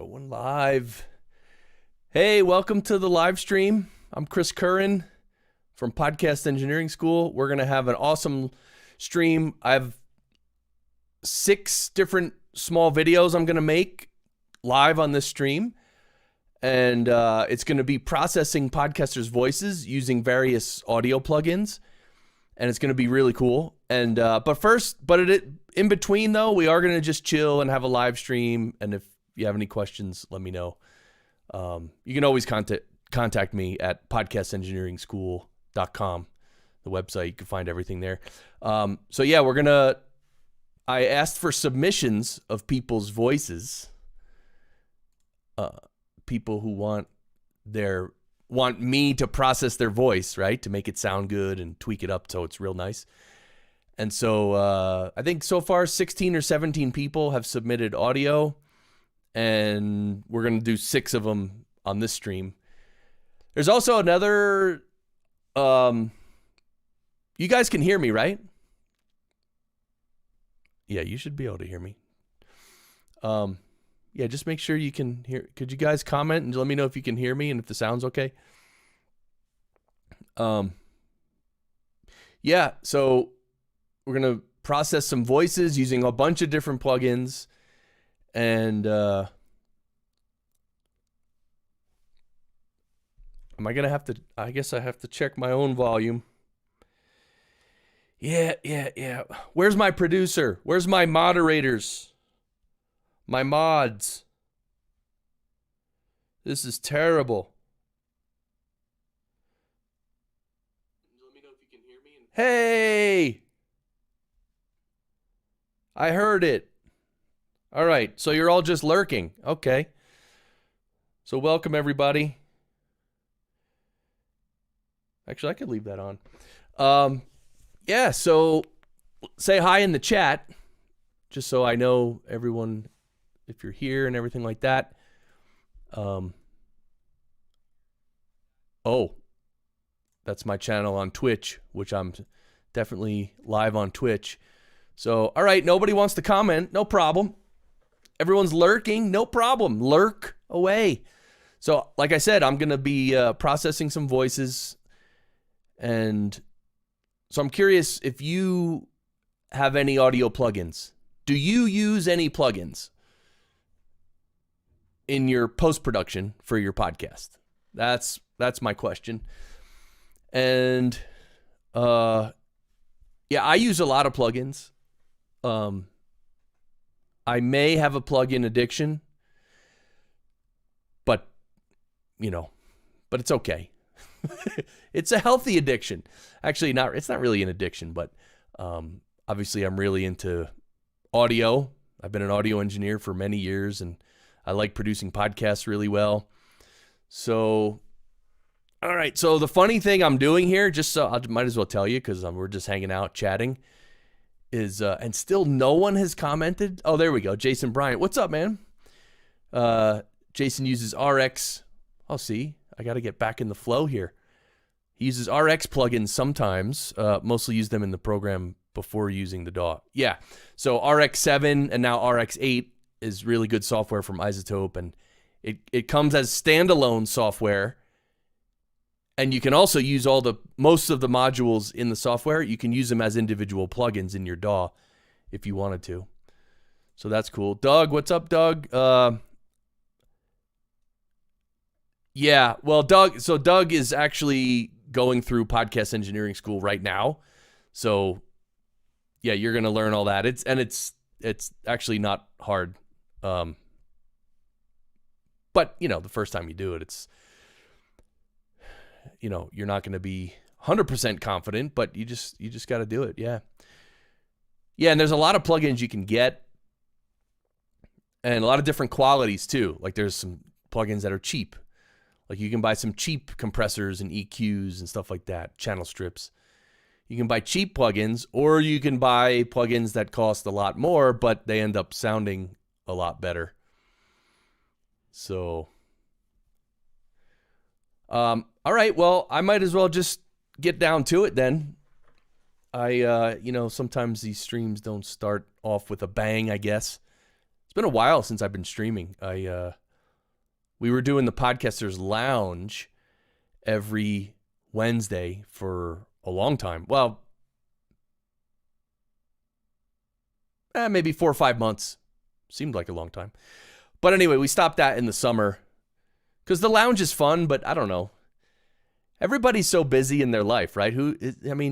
Going live. Hey, welcome to the live stream. I'm Chris Curran from Podcast Engineering School. We're going to have an awesome stream. I have 6 different small videos I'm going to make live on this stream. And it's going to be processing podcasters' voices using various audio plugins. And it's going to be really cool. And in between, though, we are going to just chill and have a live stream. And if you have any questions, let me know. You can always contact me at podcastengineeringschool.com, the website. You can find everything there. So yeah, I asked for submissions of people's voices. People who want me to process their voice, right? To make it sound good and tweak it up so it's real nice. And so I think so far 16 or 17 people have submitted audio. And we're going to do 6 of them on this stream. There's also another, you guys can hear me, right? Yeah, you should be able to hear me. Yeah, just make sure you can hear. Could you guys comment and let me know if you can hear me and if the sound's okay? Yeah, so we're going to process some voices using a bunch of different plugins. And am I going to have to, I guess I have to check my own volume. Yeah. Where's my producer? Where's my moderators? My mods? This is terrible. Let me know if you can hear me. Hey! I heard it. All right, so you're all just lurking. Okay. So welcome, everybody. Actually, I could leave that on. Yeah, so say hi in the chat, just so I know everyone, if you're here and everything like that. Oh, that's my channel on Twitch, which I'm definitely live on Twitch. So, all right, nobody wants to comment. No problem. Everyone's lurking, no problem. Lurk away. So, like I said, I'm going to be processing some voices. And so I'm curious if you have any audio plugins. Do you use any plugins in your post-production for your podcast? That's my question. And yeah, I use a lot of plugins. I may have a plugin addiction, but it's okay. It's a healthy addiction. Actually, it's not really an addiction, but obviously I'm really into audio. I've been an audio engineer for many years, and I like producing podcasts really well. So, all right. So the funny thing I'm doing here, just so I might as well tell you, because we're just hanging out, chatting, is and still no one has commented. Oh, there we go. Jason Bryant. What's up, man? Jason uses RX. I'll see. I got to get back in the flow here. He uses RX plugins sometimes. Mostly use them in the program before using the DAW. Yeah. So RX7 and now RX8 is really good software from Isotope, and it comes as standalone software. And you can also use most of the modules in the software. You can use them as individual plugins in your DAW if you wanted to. So that's cool. Doug, what's up, Doug? Yeah, well, Doug is actually going through Podcast Engineering School right now. So yeah, you're going to learn all that. It's actually not hard. But the first time you do it, it's you're not going to be 100% confident, but you just got to do it. Yeah. Yeah. And there's a lot of plugins you can get and a lot of different qualities too. Like there's some plugins that are cheap. Like you can buy some cheap compressors and EQs and stuff like that, channel strips. You can buy cheap plugins, or you can buy plugins that cost a lot more, but they end up sounding a lot better. So, all right, well, I might as well just get down to it then. Sometimes these streams don't start off with a bang, I guess. It's been a while since I've been streaming. I we were doing the Podcasters Lounge every Wednesday for a long time. Well, maybe 4 or 5 months. Seemed like a long time. But anyway, we stopped that in the summer because the lounge is fun, but I don't know. Everybody's so busy in their life, right?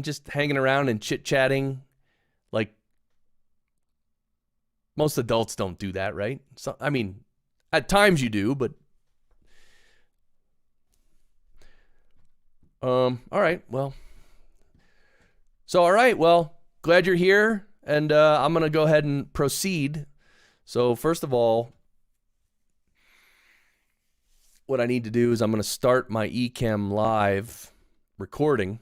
Just hanging around and chit-chatting. Like, most adults don't do that, right? So, at times you do, but... all right, well... glad you're here, and I'm going to go ahead and proceed. So, first of all, what I need to do is I'm going to start my Ecamm Live recording.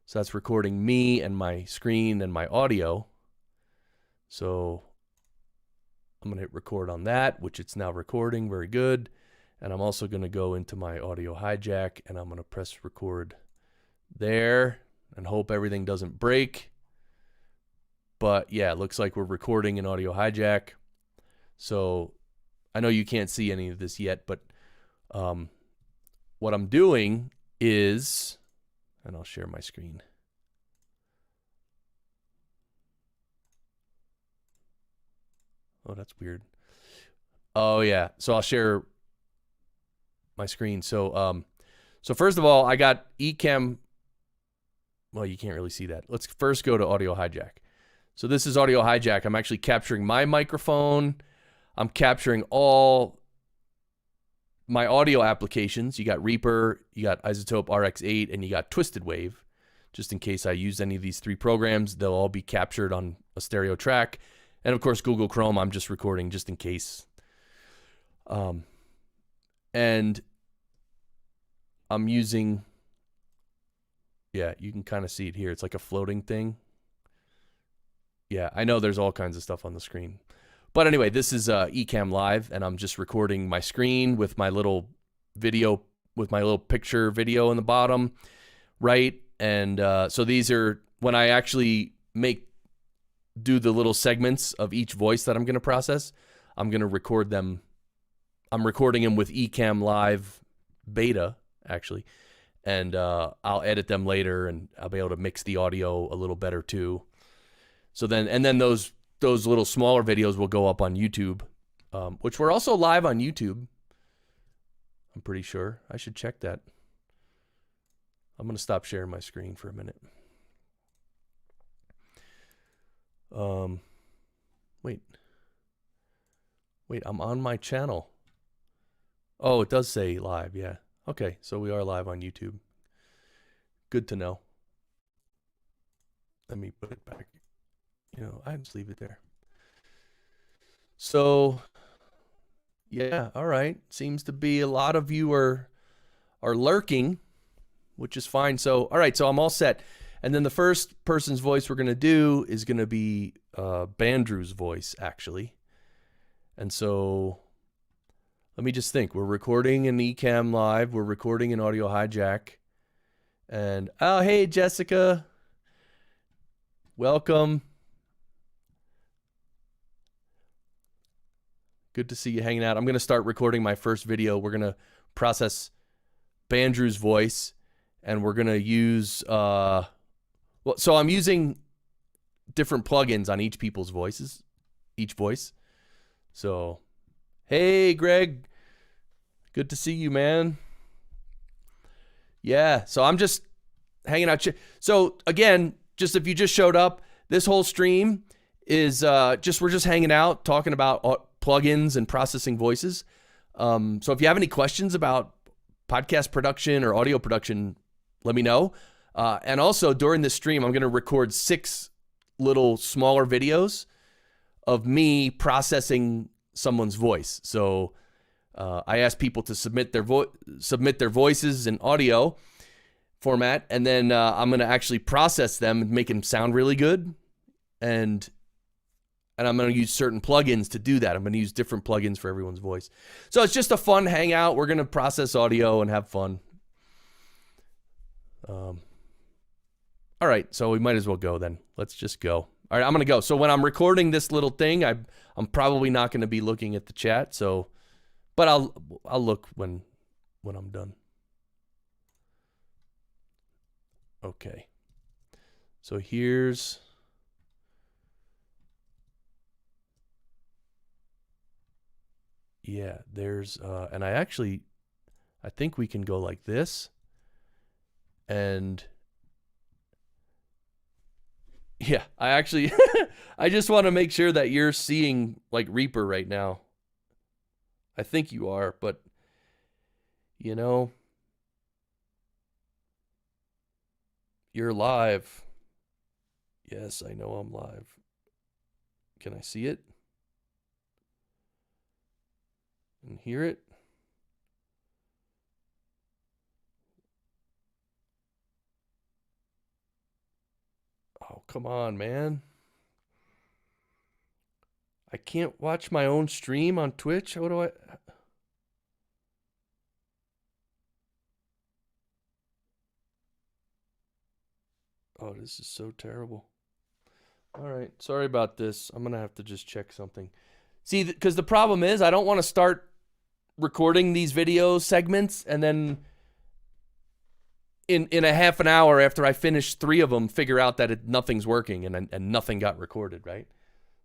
So that's recording me and my screen and my audio. So I'm going to hit record on that, which it's now recording. Very good. And I'm also going to go into my audio hijack and I'm going to press record there and hope everything doesn't break. But yeah, it looks like we're recording in audio hijack. So I know you can't see any of this yet, but what I'm doing is, and I'll share my screen. Oh, that's weird. Oh yeah, so I'll share my screen. So first of all, I got Ecamm. Well, you can't really see that. Let's first go to audio hijack. So this is audio hijack. I'm actually capturing my microphone. I'm capturing all my audio applications. You got Reaper, you got Isotope RX8, and you got Twisted Wave. Just in case I use any of these 3 programs, they'll all be captured on a stereo track. And of course, Google Chrome, I'm just recording just in case. And I'm using, yeah, you can kind of see it here. It's like a floating thing. Yeah, I know there's all kinds of stuff on the screen. But anyway, this is Ecamm Live, and I'm just recording my screen with my little video, with my little picture video in the bottom, right? And so these are, when I actually do the little segments of each voice that I'm going to process, I'm going to record them. I'm recording them with Ecamm Live Beta, actually, and I'll edit them later, and I'll be able to mix the audio a little better too. So then those little smaller videos will go up on YouTube, which we're also live on YouTube. I'm pretty sure. I should check that. I'm going to stop sharing my screen for a minute. Wait, I'm on my channel. Oh, it does say live, yeah. Okay, so we are live on YouTube. Good to know. Let me put it back. I just leave it there. So, yeah, all right. Seems to be a lot of you are lurking, which is fine. So, all right, so I'm all set. And then the first person's voice we're going to do is going to be Bandrew's voice, actually. And so, let me just think. We're recording in Ecamm Live. We're recording in Audio Hijack. And, oh, hey, Jessica. Welcome. Good to see you hanging out. I'm going to start recording my first video. We're going to process Bandrew's voice, and we're going to use, so I'm using different plugins on each voice. So, hey, Greg. Good to see you, man. Yeah, so I'm just hanging out. So, again, just if you just showed up, this whole stream is we're just hanging out, talking about plugins and processing voices. So if you have any questions about podcast production or audio production, let me know. And also during this stream, I'm going to record 6 little smaller videos of me processing someone's voice. So I ask people to submit their voices in audio format, and then I'm going to actually process them and make them sound really good. And I'm going to use certain plugins to do that. I'm going to use different plugins for everyone's voice. So it's just a fun hangout. We're going to process audio and have fun. All right, so we might as well go then. Let's just go. All right, I'm going to go. So when I'm recording this little thing, I'm probably not going to be looking at the chat, so But I'll look when I'm done. Okay. So here's there's and I think we can go like this. And yeah, I just want to make sure that you're seeing like Reaper right now. I think you are, but you're live. Yes, I know I'm live. Can I see it? And hear it? Oh, come on, man. I can't watch my own stream on Twitch. How do I... Oh, this is so terrible. All right. Sorry about this. I'm going to have to just check something. See, because the problem is I don't want to start recording these video segments and then in a half an hour after I finish 3 of them, figure out that nothing's working and nothing got recorded, right?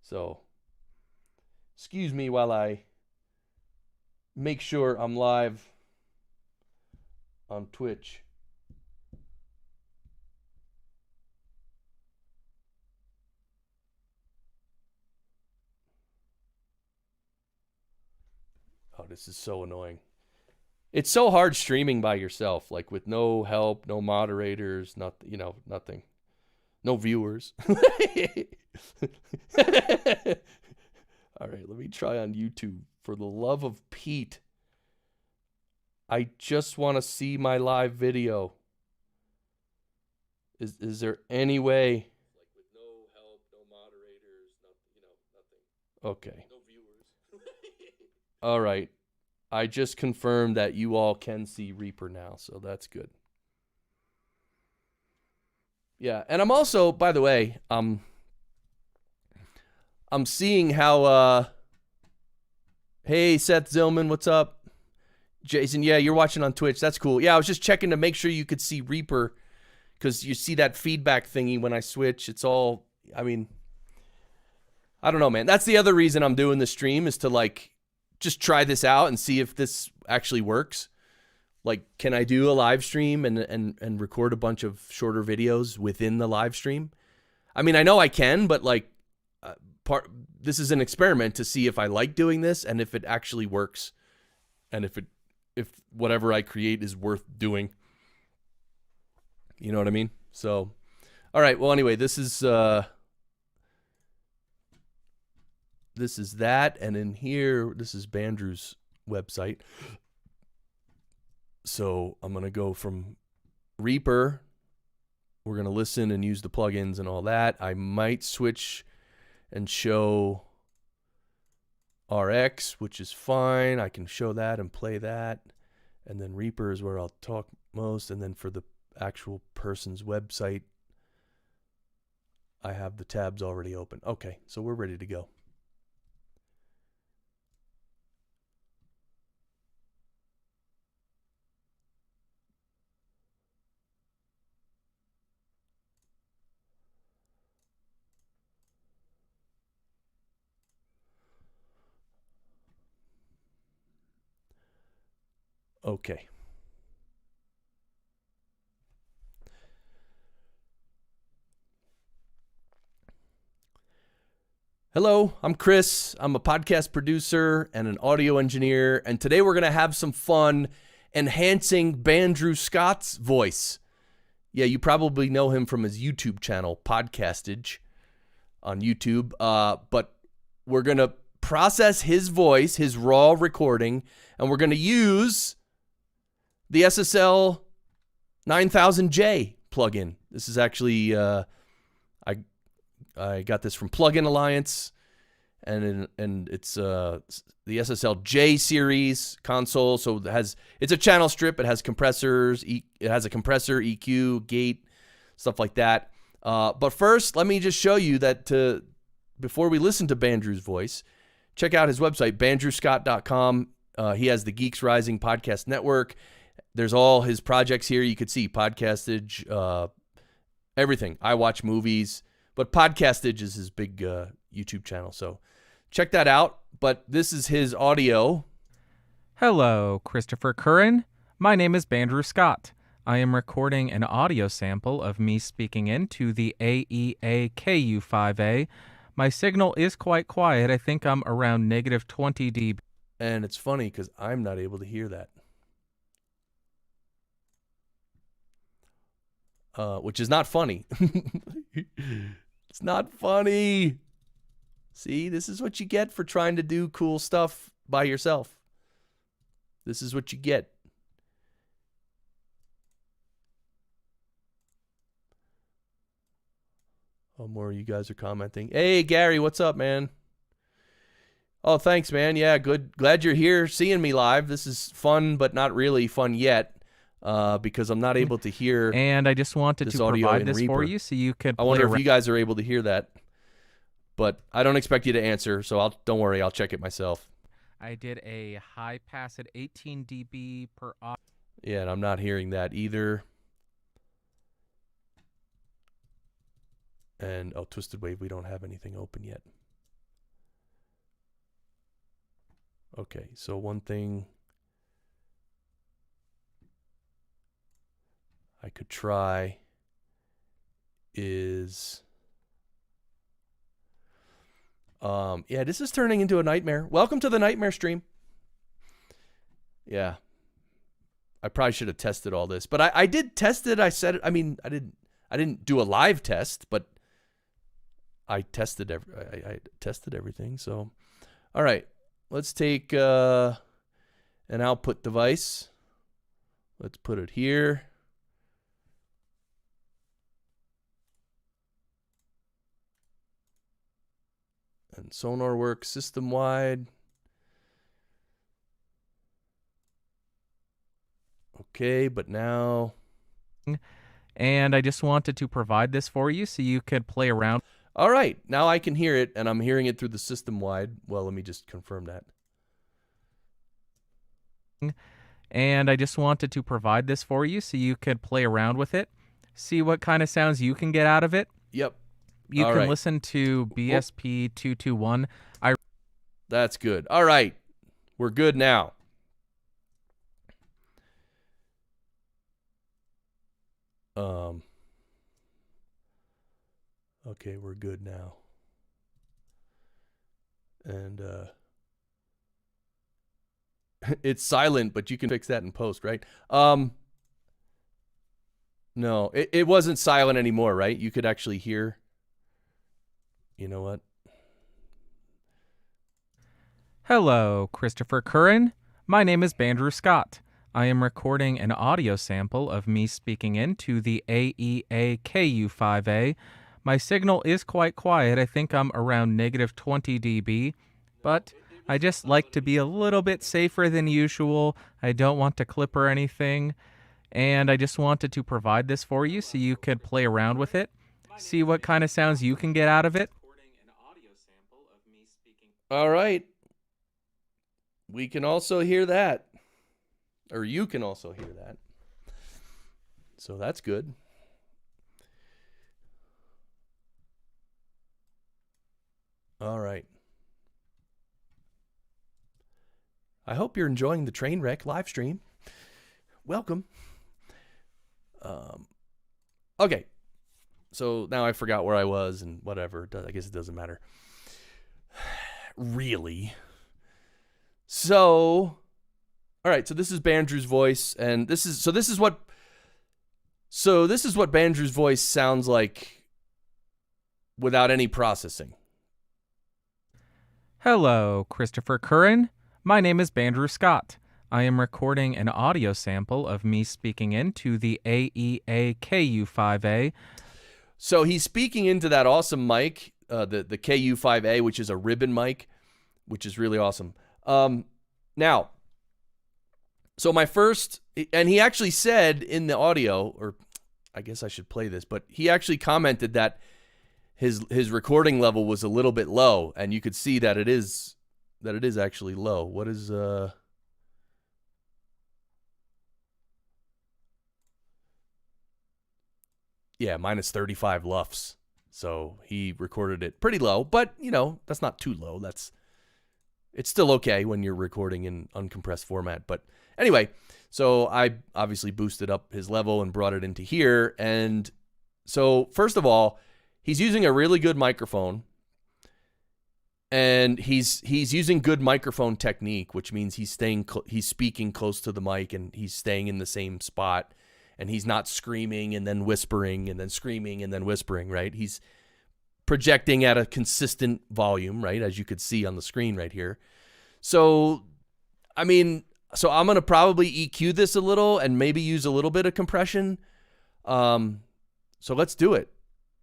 So, excuse me while I make sure I'm live on Twitch. Oh, this is so annoying. It's so hard streaming by yourself, like with no help, no moderators, nothing. No viewers. All right, let me try on YouTube. For the love of Pete, I just want to see my live video. Is there any way? Like with no help, no moderators, nothing. Okay. No viewers. All right. I just confirmed that you all can see Reaper now, so that's good. Yeah, and I'm also, by the way, I'm seeing how hey, Seth Zillman, what's up? Jason, yeah, you're watching on Twitch. That's cool. Yeah, I was just checking to make sure you could see Reaper, because you see that feedback thingy when I switch. It's all, I mean, I don't know, man. That's the other reason I'm doing the stream, is to like just try this out and see if this actually works. Like, can I do a live stream and record a bunch of shorter videos within the live stream? I mean, I know I can, but like this is an experiment to see if I like doing this and if it actually works, and if whatever I create is worth doing. You know what I mean? So, all right. Well, anyway, this is that, and in here, this is Bandrew's website. So I'm going to go from Reaper. We're going to listen and use the plugins and all that. I might switch and show RX, which is fine. I can show that and play that. And then Reaper is where I'll talk most. And then for the actual person's website, I have the tabs already open. Okay, so we're ready to go. Okay. Hello, I'm Chris. I'm a podcast producer and an audio engineer, and today we're going to have some fun enhancing Bandrew Scott's voice. Yeah, you probably know him from his YouTube channel, Podcastage, on YouTube, but we're going to process his voice, his raw recording, and we're going to use the SSL 9000J plugin. This is actually, I got this from Plugin Alliance, and it's the SSL J series console. So it's a channel strip. It has compressors. It has a compressor, EQ, gate, stuff like that. But first, let me just show you that before we listen to Bandrew's voice, check out his website, bandrewscott.com. He has the Geeks Rising Podcast Network. There's all his projects here. You could see Podcastage, everything. I watch movies, but Podcastage is his big YouTube channel. So check that out. But this is his audio. Hello, Christopher Curran. My name is Bandrew Scott. I am recording an audio sample of me speaking into the AEA KU5A. My signal is quite quiet. I think I'm around negative 20 dB. And it's funny because I'm not able to hear that. Which is not funny. It's not funny. See, this is what you get for trying to do cool stuff by yourself. This is what you get. Oh, more of you guys are commenting. Hey, Gary, what's up, man? Oh, thanks, man. Yeah, good. Glad you're here seeing me live. This is fun, but not really fun yet because I'm not able to hear. And I just wanted to provide this for you so you could. I wonder if you guys are able to hear that. But I don't expect you to answer, so don't worry. I'll check it myself. I did a high pass at 18 dB per. Yeah, and I'm not hearing that either. And, Twisted Wave, we don't have anything open yet. Okay, so one thing I could try is... yeah, this is turning into a nightmare. Welcome to the nightmare stream. Yeah. I probably should have tested all this, but I did test it. I didn't do a live test, but I tested I tested everything. So, all right, let's take an output device. Let's put it here. And sonar works system wide. Okay, but now. And I just wanted to provide this for you so you could play around. All right, now I can hear it, and I'm hearing it through the system wide. Well, let me just confirm that. And I just wanted to provide this for you so you could play around with it, see what kind of sounds you can get out of it. Yep. You can listen to BSP 221. That's good. All right, we're good now. Okay, we're good now. And it's silent, but you can fix that in post, right? No, it wasn't silent anymore, right? You could actually hear. You know what? Hello, Christopher Curran. My name is Bandrew Scott. I am recording an audio sample of me speaking into the AEA KU5A. My signal is quite quiet. I think I'm around negative 20 dB, but I just like to be a little bit safer than usual. I don't want to clip or anything, and I just wanted to provide this for you so you could play around with it, see what kind of sounds you can get out of it. All right. We can also hear that. Or you can also hear that. So that's good. All right. I hope you're enjoying the Trainwreck live stream. Welcome. Okay. So now I forgot where I was and whatever. I guess it doesn't matter. Really. So, all right. So this is Bandrew's voice, and this is what Bandrew's voice sounds like without any processing. Hello, Christopher Curran. My name is Bandrew Scott. I am recording an audio sample of me speaking into the AEA KU5A. So he's speaking into that awesome mic, the KU5A, which is a ribbon mic, which is really awesome. Now, so my first, and he actually said in the audio, or I guess I should play this, but he actually commented that his recording level was a little bit low, and you could see that it is actually low. What is minus 35 LUFS. So he recorded it pretty low, but that's not too low. It's still okay when you're recording in uncompressed format. But anyway, so I obviously boosted up his level and brought it into here. And so first of all, he's using a really good microphone, and he's using good microphone technique, which means he's speaking close to the mic and he's staying in the same spot, and he's not screaming and then whispering and then screaming and then whispering, right? He's projecting at a consistent volume, right? As you could see on the screen right here. So, I'm going to probably EQ this a little and maybe use a little bit of compression. So let's do it.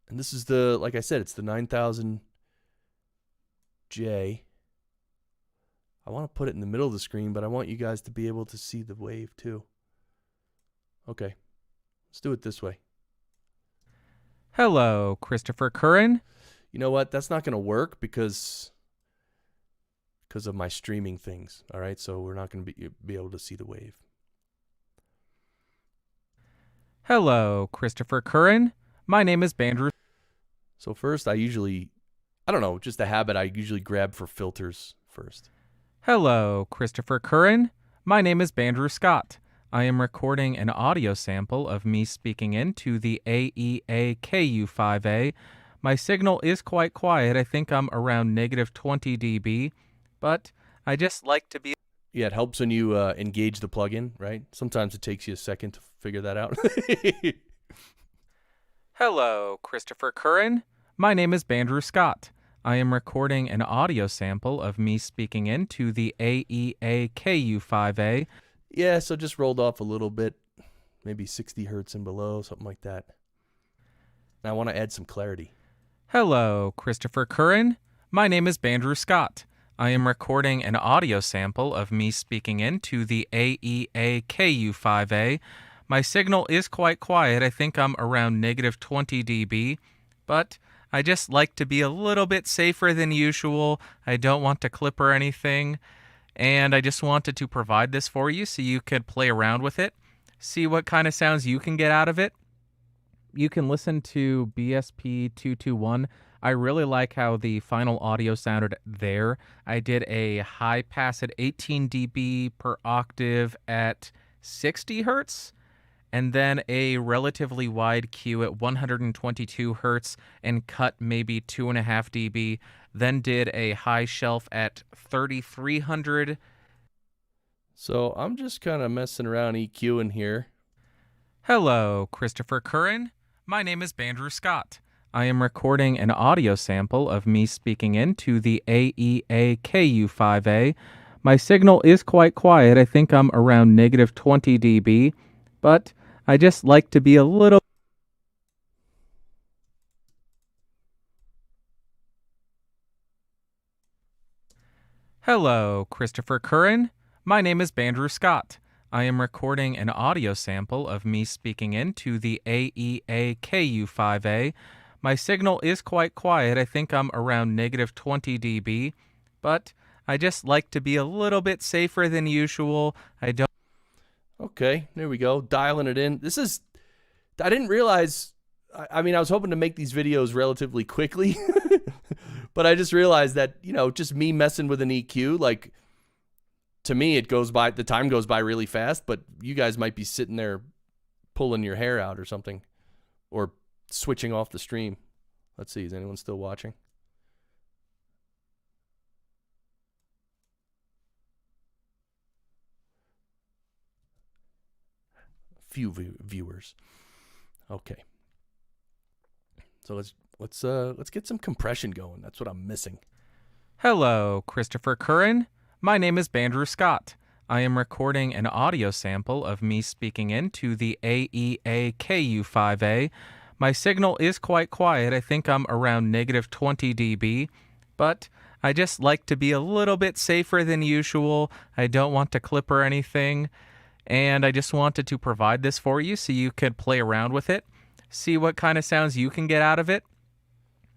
And this is like I said, it's the 9000J. I want to put it in the middle of the screen, but I want you guys to be able to see the wave too. Okay, let's do it this way. Hello, Christopher Curran. You know what? That's not going to work because of my streaming things. All right, so we're not going to be able to see the wave. Hello, Christopher Curran. My name is Bandrew. So first, I don't know, just a habit, I usually grab for filters first. Hello, Christopher Curran. My name is Bandrew Scott. I am recording an audio sample of me speaking into the AEA-KU5A. My signal is quite quiet. I think I'm around negative 20 dB, but I just like to be... Yeah, it helps when you engage the plugin, right? Sometimes it takes you a second to figure that out. Hello, Christopher Curran. My name is Bandrew Scott. I am recording an audio sample of me speaking into the AEA-KU5A. Yeah, so just rolled off a little bit, maybe 60 hertz and below, something like that. And I want to add some clarity. Hello, Christopher Curran. My name is Bandrew Scott. I am recording an audio sample of me speaking into the AEA-KU5A. My signal is quite quiet. I think I'm around negative 20 dB, but I just like to be a little bit safer than usual. I don't want to clip or anything, and I just wanted to provide this for you so you could play around with it, see what kind of sounds you can get out of it. You can listen to BSP221. I really like how the final audio sounded there. I did a high pass at 18 dB per octave at 60 hertz. And then a relatively wide Q at 122 hertz and cut maybe 2.5 dB. Then did a high shelf at 3300. So I'm just kind of messing around EQing here. Hello, Christopher Curran. My name is Bandrew Scott. I am recording an audio sample of me speaking into the AEA-KU5A. My signal is quite quiet. I think I'm around negative 20 dB, but I just like to be a little... Hello, Christopher Curran. My name is Bandrew Scott. I am recording an audio sample of me speaking into the AEA-KU5A. My signal is quite quiet. I think I'm around negative 20 dB, but I just like to be a little bit safer than usual. I don't... Okay, there we go. Dialing it in. I didn't realize, I was hoping to make these videos relatively quickly, but I just realized that, just me messing with an EQ, like, to me, the time goes by really fast, but you guys might be sitting there pulling your hair out or something, or switching off the stream. Let's see, is anyone still watching? Few viewers. Okay. So let's get some compression going. That's what I'm missing. Hello, Christopher Curran. My name is Bandrew Scott. I am recording an audio sample of me speaking into the AEA-KU5A. My signal is quite quiet. I think I'm around negative 20 dB, but I just like to be a little bit safer than usual. I don't want to clip or anything, and I just wanted to provide this for you so you could play around with it, see what kind of sounds you can get out of it.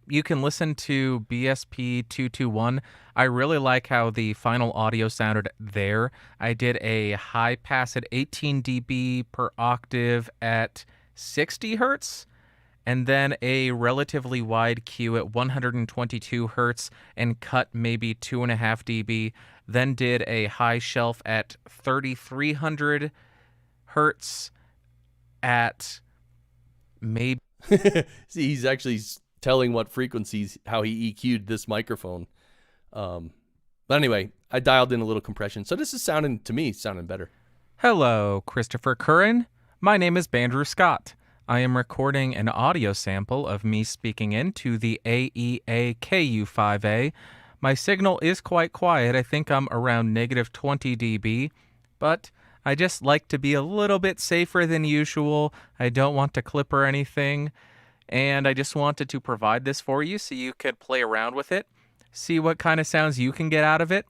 You can listen to BSP221. I really like how the final audio sounded there. I did a high pass at 18 dB per octave at 60 hertz, and then a relatively wide Q at 122 hertz and cut maybe 2.5 dB, then did a high shelf at 3300 hertz at maybe... See, he's actually telling what frequencies, how he EQ'd this microphone. But anyway, I dialed in a little compression. So this is sounding better. Hello, Christopher Curran. My name is Bandrew Scott. I am recording an audio sample of me speaking into the AEA-KU5A. My signal is quite quiet. I think I'm around negative 20 dB, but I just like to be a little bit safer than usual. I don't want to clip or anything, and I just wanted to provide this for you so you could play around with it, see what kind of sounds you can get out of it.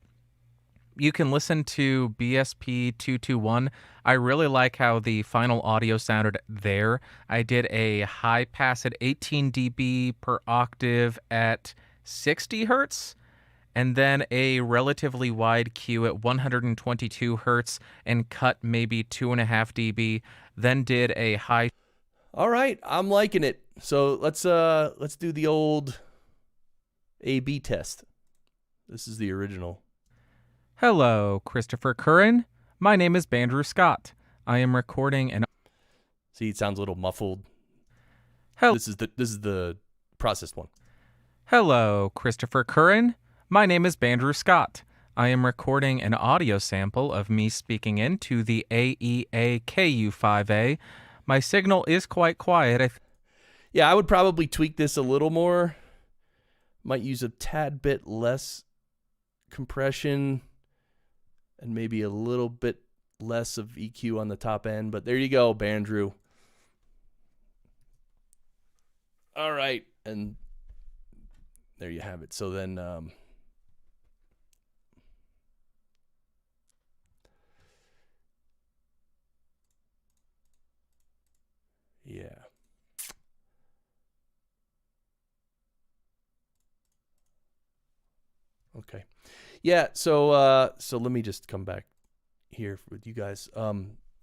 You can listen to BSP 221. I really like how the final audio sounded there. I did a high pass at 18 dB per octave at 60 hertz, and then a relatively wide Q at 122 hertz and cut maybe 2.5 dB, then did a high... All right, I'm liking it. So let's do the old A/B test. This is the original. Hello, Christopher Curran. My name is Bandrew Scott. I am recording an... See, it sounds a little muffled. This is the processed one. Hello, Christopher Curran. My name is Bandrew Scott. I am recording an audio sample of me speaking into the AEA-KU5A. My signal is quite quiet. Yeah, I would probably tweak this a little more. Might use a tad bit less compression and maybe a little bit less of EQ on the top end. But there you go, Bandrew. All right, and there you have it. So then... yeah. Okay. Yeah, so let me just come back here with you guys.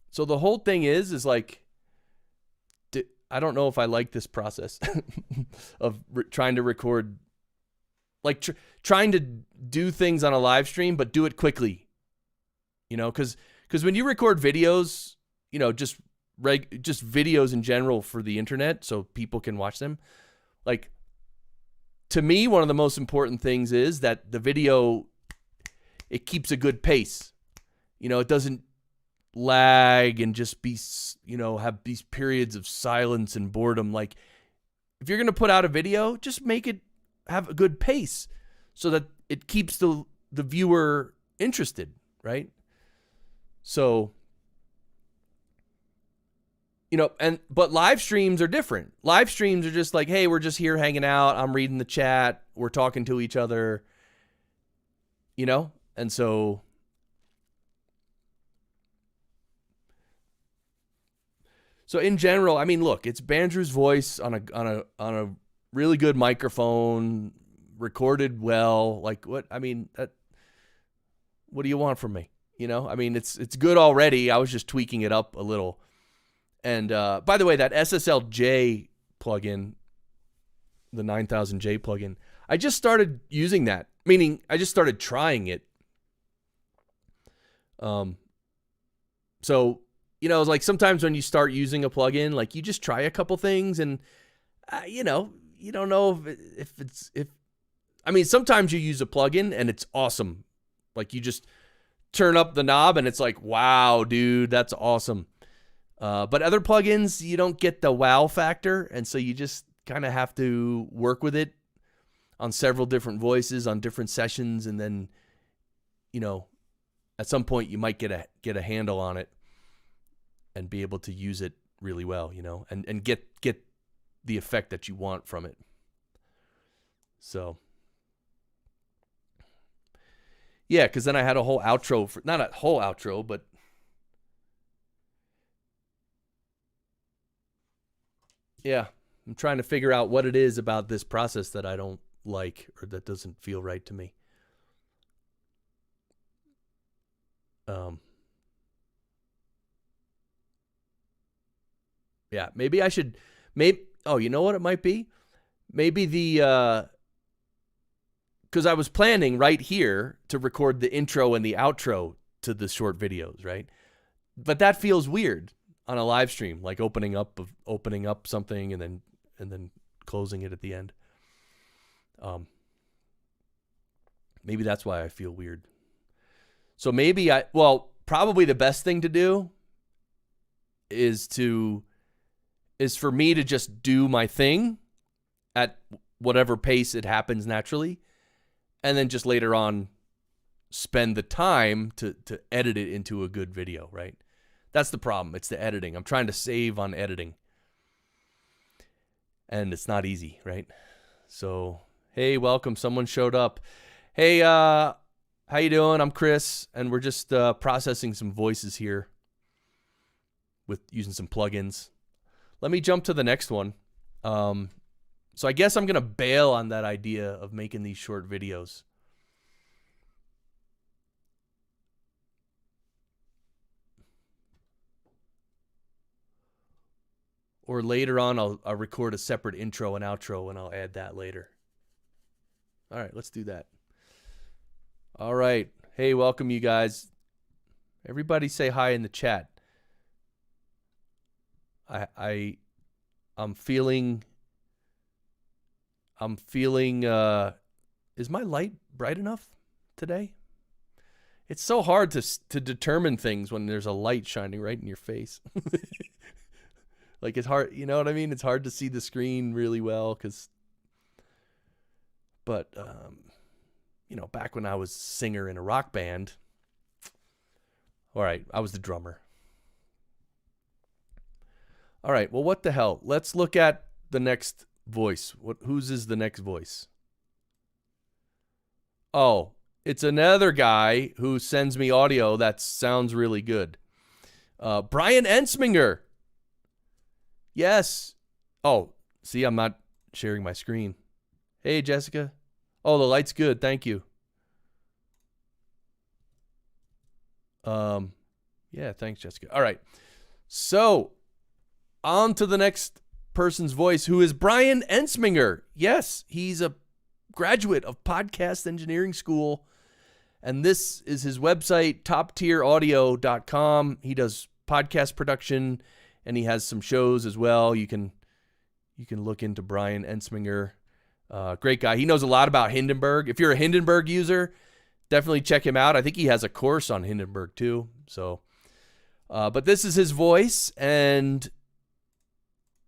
So the whole thing is like, I don't know if I like this process of trying to record, like trying to do things on a live stream, but do it quickly. You know, because when you record videos, you know, just videos in general for the internet so people can watch them, like, to me, one of the most important things is that the video, it keeps a good pace. You know, it doesn't lag and just be, you know, have these periods of silence and boredom. Like, if you're going to put out a video, just make it have a good pace so that it keeps the viewer interested, right? So, you know, but live streams are different. Live streams are just like, hey, we're just here hanging out. I'm reading the chat. We're talking to each other, you know? And so in general, I mean, look, it's Bandrew's voice on a really good microphone, recorded well. Like, what do you want from me? You know, I mean, it's good already. I was just tweaking it up a little. And by the way, that SSLJ plugin, the 9000J plugin, I just started using that. Meaning, I just started trying it. So, you know, it's like sometimes when you start using a plugin, like you just try a couple things, and you know, you don't know if sometimes you use a plugin and it's awesome. Like you just turn up the knob and it's like, wow, dude, that's awesome. But other plugins, you don't get the wow factor, and so you just kind of have to work with it on several different voices on different sessions, and then, you know, at some point you might get a handle on it and be able to use it really well, you know, and get the effect that you want from it. So, yeah, because then I had a whole outro not a whole outro, but yeah, I'm trying to figure out what it is about this process that I don't like or that doesn't feel right to me. Yeah, maybe I should, Oh, you know what it might be? Maybe because I was planning right here to record the intro and the outro to the short videos, right? But that feels weird on a live stream, like opening up something and then closing it at the end. Maybe that's why I feel weird. So probably the best thing to do is for me to just do my thing at whatever pace it happens naturally, and then just later on spend the time to edit it into a good video, right? That's the problem. It's the editing. I'm trying to save on editing, and it's not easy, right? So, hey, welcome. Someone showed up. Hey, how you doing? I'm Chris, and we're just processing some voices here with using some plugins. Let me jump to the next one. So I guess I'm going to bail on that idea of making these short videos. Or later on, I'll record a separate intro and outro, and I'll add that later. All right, let's do that. All right. Hey, welcome you guys. Everybody say hi in the chat. I'm feeling is my light bright enough today? It's so hard to determine things when there's a light shining right in your face. Like, it's hard, you know what I mean? It's hard to see the screen really well but back when I was a singer in a rock band, all right, I was the drummer. All right, well, what the hell? Let's look at the next voice. Whose is the next voice? Oh, it's another guy who sends me audio that sounds really good. Brian Ensminger. Yes. Oh, see, I'm not sharing my screen. Hey, Jessica. Oh, the light's good. Thank you. Yeah, thanks, Jessica. All right. So, on to the next person's voice, who is Brian Ensminger. Yes, he's a graduate of Podcast Engineering School, and this is his website, toptieraudio.com. He does podcast production, and he has some shows as well. You can look into Brian Ensminger. Great guy. He knows a lot about Hindenburg. If you're a Hindenburg user, definitely check him out. I think he has a course on Hindenburg too. So, but this is his voice, and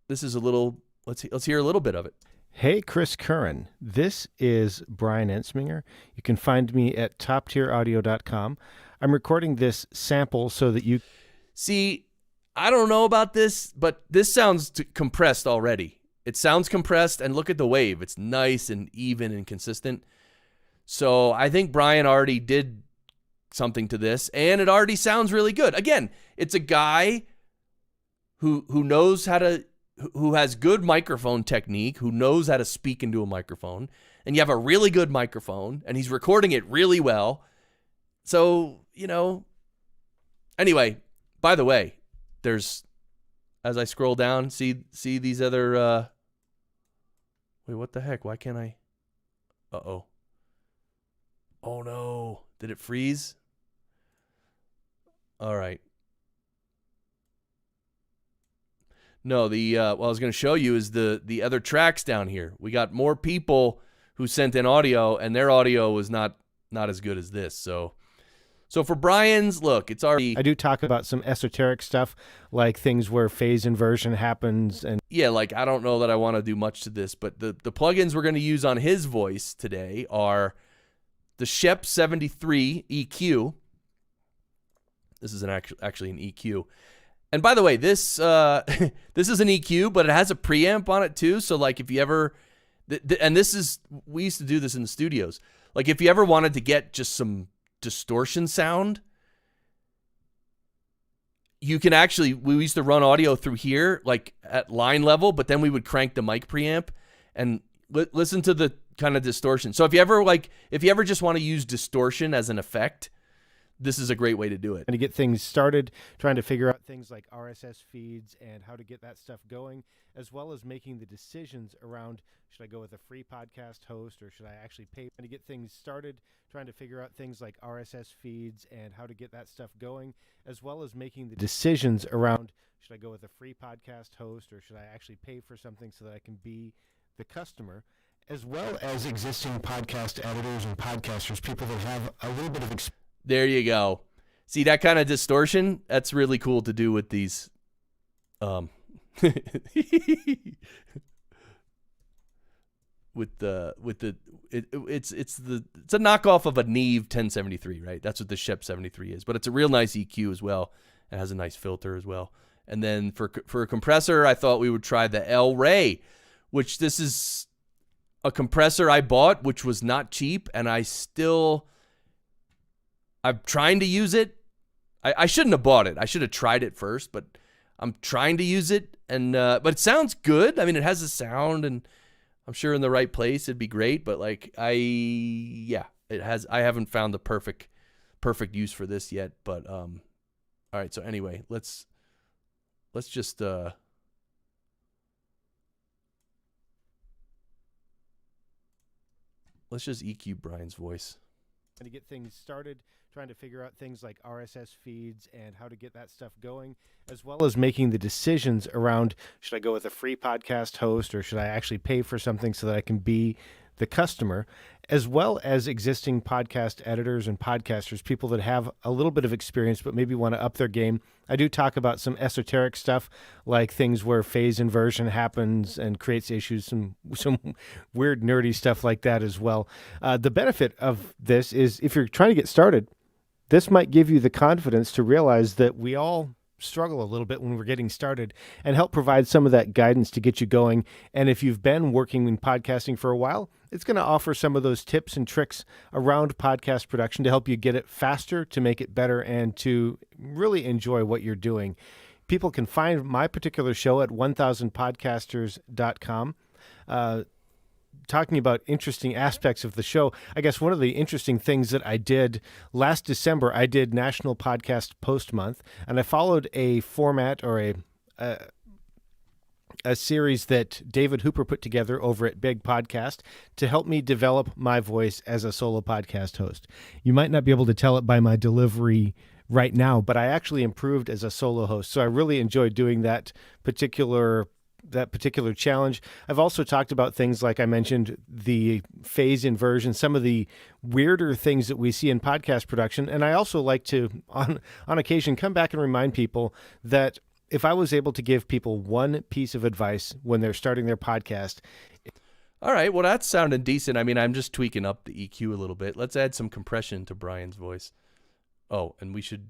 this is a little. Let's hear a little bit of it. Hey, Chris Curran. This is Brian Ensminger. You can find me at toptieraudio.com. I'm recording this sample so that you see. I don't know about this, but this sounds compressed already. It sounds compressed, and look at the wave. It's nice and even and consistent. So I think Brian already did something to this, and it already sounds really good. Again, it's a guy who knows who has good microphone technique, who knows how to speak into a microphone, and you have a really good microphone, and he's recording it really well. So, anyway, by the way, there's, as I scroll down, see these other, wait, what the heck? Why can't I? Uh-oh. Oh no, did it freeze? All right. No, what I was going to show you is the other tracks down here. We got more people who sent in audio, and their audio was not as good as this. So for Brian's, look, it's already. I do talk about some esoteric stuff, like things where phase inversion happens, and yeah, like I don't know that I want to do much to this, but the plugins we're going to use on his voice today are the Shep 73 EQ. This is actually an EQ. And by the way, this this is an EQ, but it has a preamp on it too. So like if you ever, and we used to do this in the studios. Like if you ever wanted to get just some distortion sound, you can we used to run audio through here, like at line level, but then we would crank the mic preamp and listen to the kind of distortion. So if you ever just want to use distortion as an effect, this is a great way to do it. And to get things started, trying to figure out things like RSS feeds and how to get that stuff going, as well as making the decisions around, should I go with a free podcast host or should I actually pay? And to get things started, trying to figure out things like RSS feeds and how to get that stuff going, as well as making the decisions around, should I go with a free podcast host or should I actually pay for something so that I can be the customer, as well as existing podcast editors and podcasters, people that have a little bit of experience. There you go. See that kind of distortion? That's really cool to do with these. It's a knockoff of a Neve 1073, right? That's what the Shep 73 is, but it's a real nice EQ as well. It has a nice filter as well. And then for a compressor, I thought we would try the L Ray, which this is a compressor I bought, which was not cheap, and I'm trying to use it. I shouldn't have bought it. I should have tried it first, but I'm trying to use it, and but it sounds good. I mean, it has a sound, and I'm sure in the right place it'd be great. But like, it has. I haven't found the perfect use for this yet. But all right. So anyway, let's just EQ Brian's voice. And to get things started, trying to figure out things like RSS feeds and how to get that stuff going, as well as making the decisions around, should I go with a free podcast host or should I actually pay for something so that I can be the customer, as well as existing podcast editors and podcasters, people that have a little bit of experience but maybe want to up their game. I do talk about some esoteric stuff, like things where phase inversion happens and creates issues, some weird nerdy stuff like that as well. The benefit of this is if you're trying to get started, this might give you the confidence to realize that we all struggle a little bit when we're getting started, and help provide some of that guidance to get you going. And if you've been working in podcasting for a while, it's going to offer some of those tips and tricks around podcast production to help you get it faster, to make it better, and to really enjoy what you're doing. People can find my particular show at 1000podcasters.com. Talking about interesting aspects of the show, I guess one of the interesting things that I did last December, I did National Podcast Post Month, and I followed a format or a series that David Hooper put together over at Big Podcast to help me develop my voice as a solo podcast host. You might not be able to tell it by my delivery right now, but I actually improved as a solo host, so I really enjoyed doing that particular challenge. I've also talked about things like I mentioned, the phase inversion, some of the weirder things that we see in podcast production. And I also like to, on occasion, come back and remind people that if I was able to give people one piece of advice when they're starting their podcast. All right. Well, that's sounding decent. I mean, I'm just tweaking up the EQ a little bit. Let's add some compression to Brian's voice. Oh, and we should...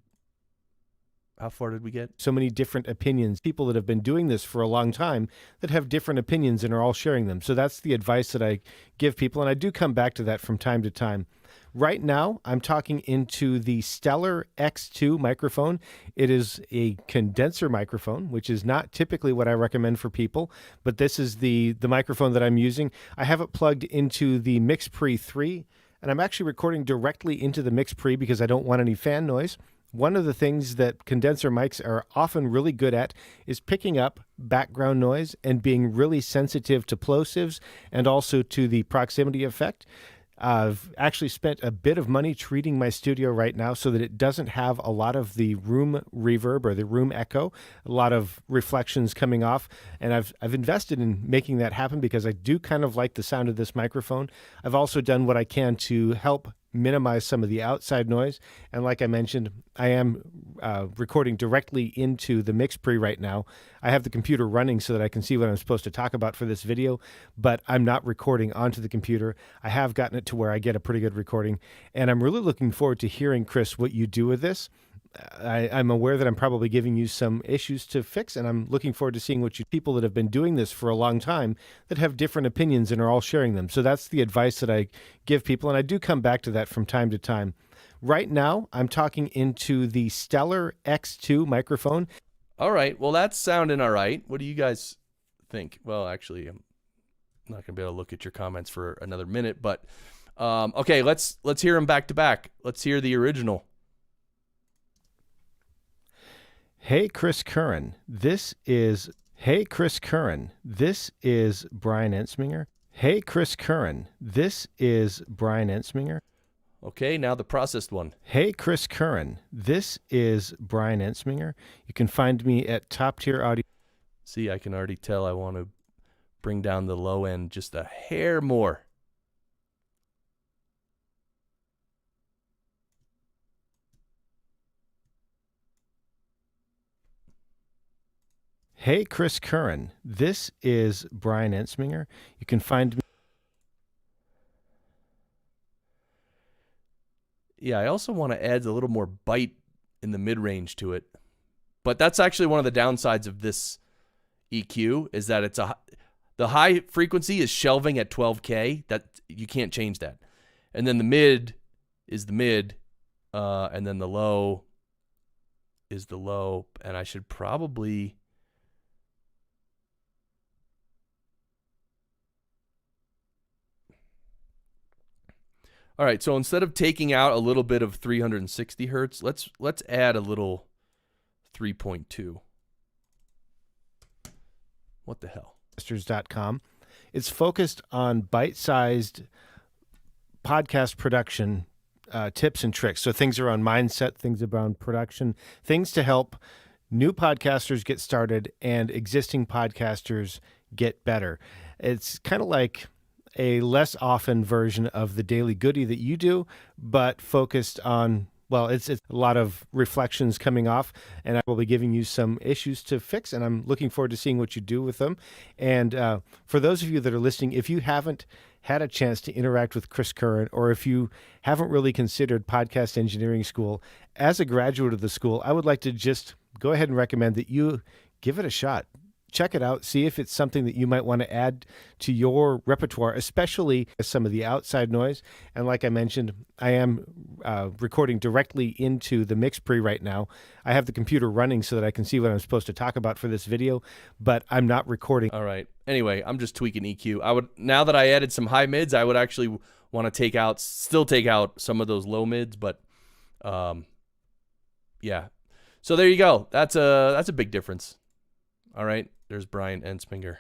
How far did we get? So many different opinions. People that have been doing this for a long time that have different opinions and are all sharing them. So that's the advice that I give people, and I do come back to that from time to time. Right now, I'm talking into the Stellar X2 microphone. It is a condenser microphone, which is not typically what I recommend for people, but this is the microphone that I'm using. I have it plugged into the MixPre 3, and I'm actually recording directly into the MixPre because I don't want any fan noise. One of the things that condenser mics are often really good at is picking up background noise and being really sensitive to plosives and also to the proximity effect. I've actually spent a bit of money treating my studio right now so that it doesn't have a lot of the room reverb or the room echo, a lot of reflections coming off. And I've invested in making that happen because I do kind of like the sound of this microphone. I've also done what I can to help minimize some of the outside noise. And like I mentioned, I am recording directly into the MixPre right now. I have the computer running so that I can see what I'm supposed to talk about for this video, but I'm not recording onto the computer. I have gotten it to where I get a pretty good recording, and I'm really looking forward to hearing, Chris, what you do with this. I'm aware that I'm probably giving you some issues to fix, and I'm looking forward to seeing what you people that have been doing this for a long time that have different opinions and are all sharing them. So that's the advice that I give people, and I do come back to that from time to time. Right now, I'm talking into the Stellar X2 microphone. All right. Well, that's sounding all right. What do you guys think? Well, actually, I'm not going to be able to look at your comments for another minute, but okay, let's hear them back to back. Let's hear the original. Hey, Chris Curran. This is Brian Ensminger. Hey, Chris Curran. This is Brian Ensminger. Okay, now the processed one. Hey, Chris Curran. This is Brian Ensminger. You can find me at Top Tier Audio. See, I can already tell I want to bring down the low end just a hair more. Hey, Chris Curran. This is Brian Ensminger. You can find me. Yeah, I also want to add a little more bite in the mid-range to it. But that's actually one of the downsides of this EQ is that the high frequency is shelving at 12K. That you can't change that. And then the mid is the mid, and then the low is the low. And I should probably... All right, so instead of taking out a little bit of 360 hertz, let's add a little 3.2. What the hell? .com. It's focused on bite-sized podcast production tips and tricks. So things around mindset, things around production, things to help new podcasters get started and existing podcasters get better. It's kind of like a less often version of the Daily Goodie that you do, but focused on, well, it's a lot of reflections coming off, and I will be giving you some issues to fix, and I'm looking forward to seeing what you do with them. And for those of you that are listening, if you haven't had a chance to interact with Chris Curran, or if you haven't really considered podcast engineering school, as a graduate of the school, I would like to just go ahead and recommend that you give it a shot. Check it out. See if it's something that you might want to add to your repertoire, especially some of the outside noise. And like I mentioned, I am recording directly into the mix pre right now. I have the computer running so that I can see what I'm supposed to talk about for this video, but I'm not recording. All right. Anyway, I'm just tweaking EQ. Now that I added some high mids, I would actually want to still take out some of those low mids, but yeah. So there you go. That's a big difference. All right. There's Brian Ensminger.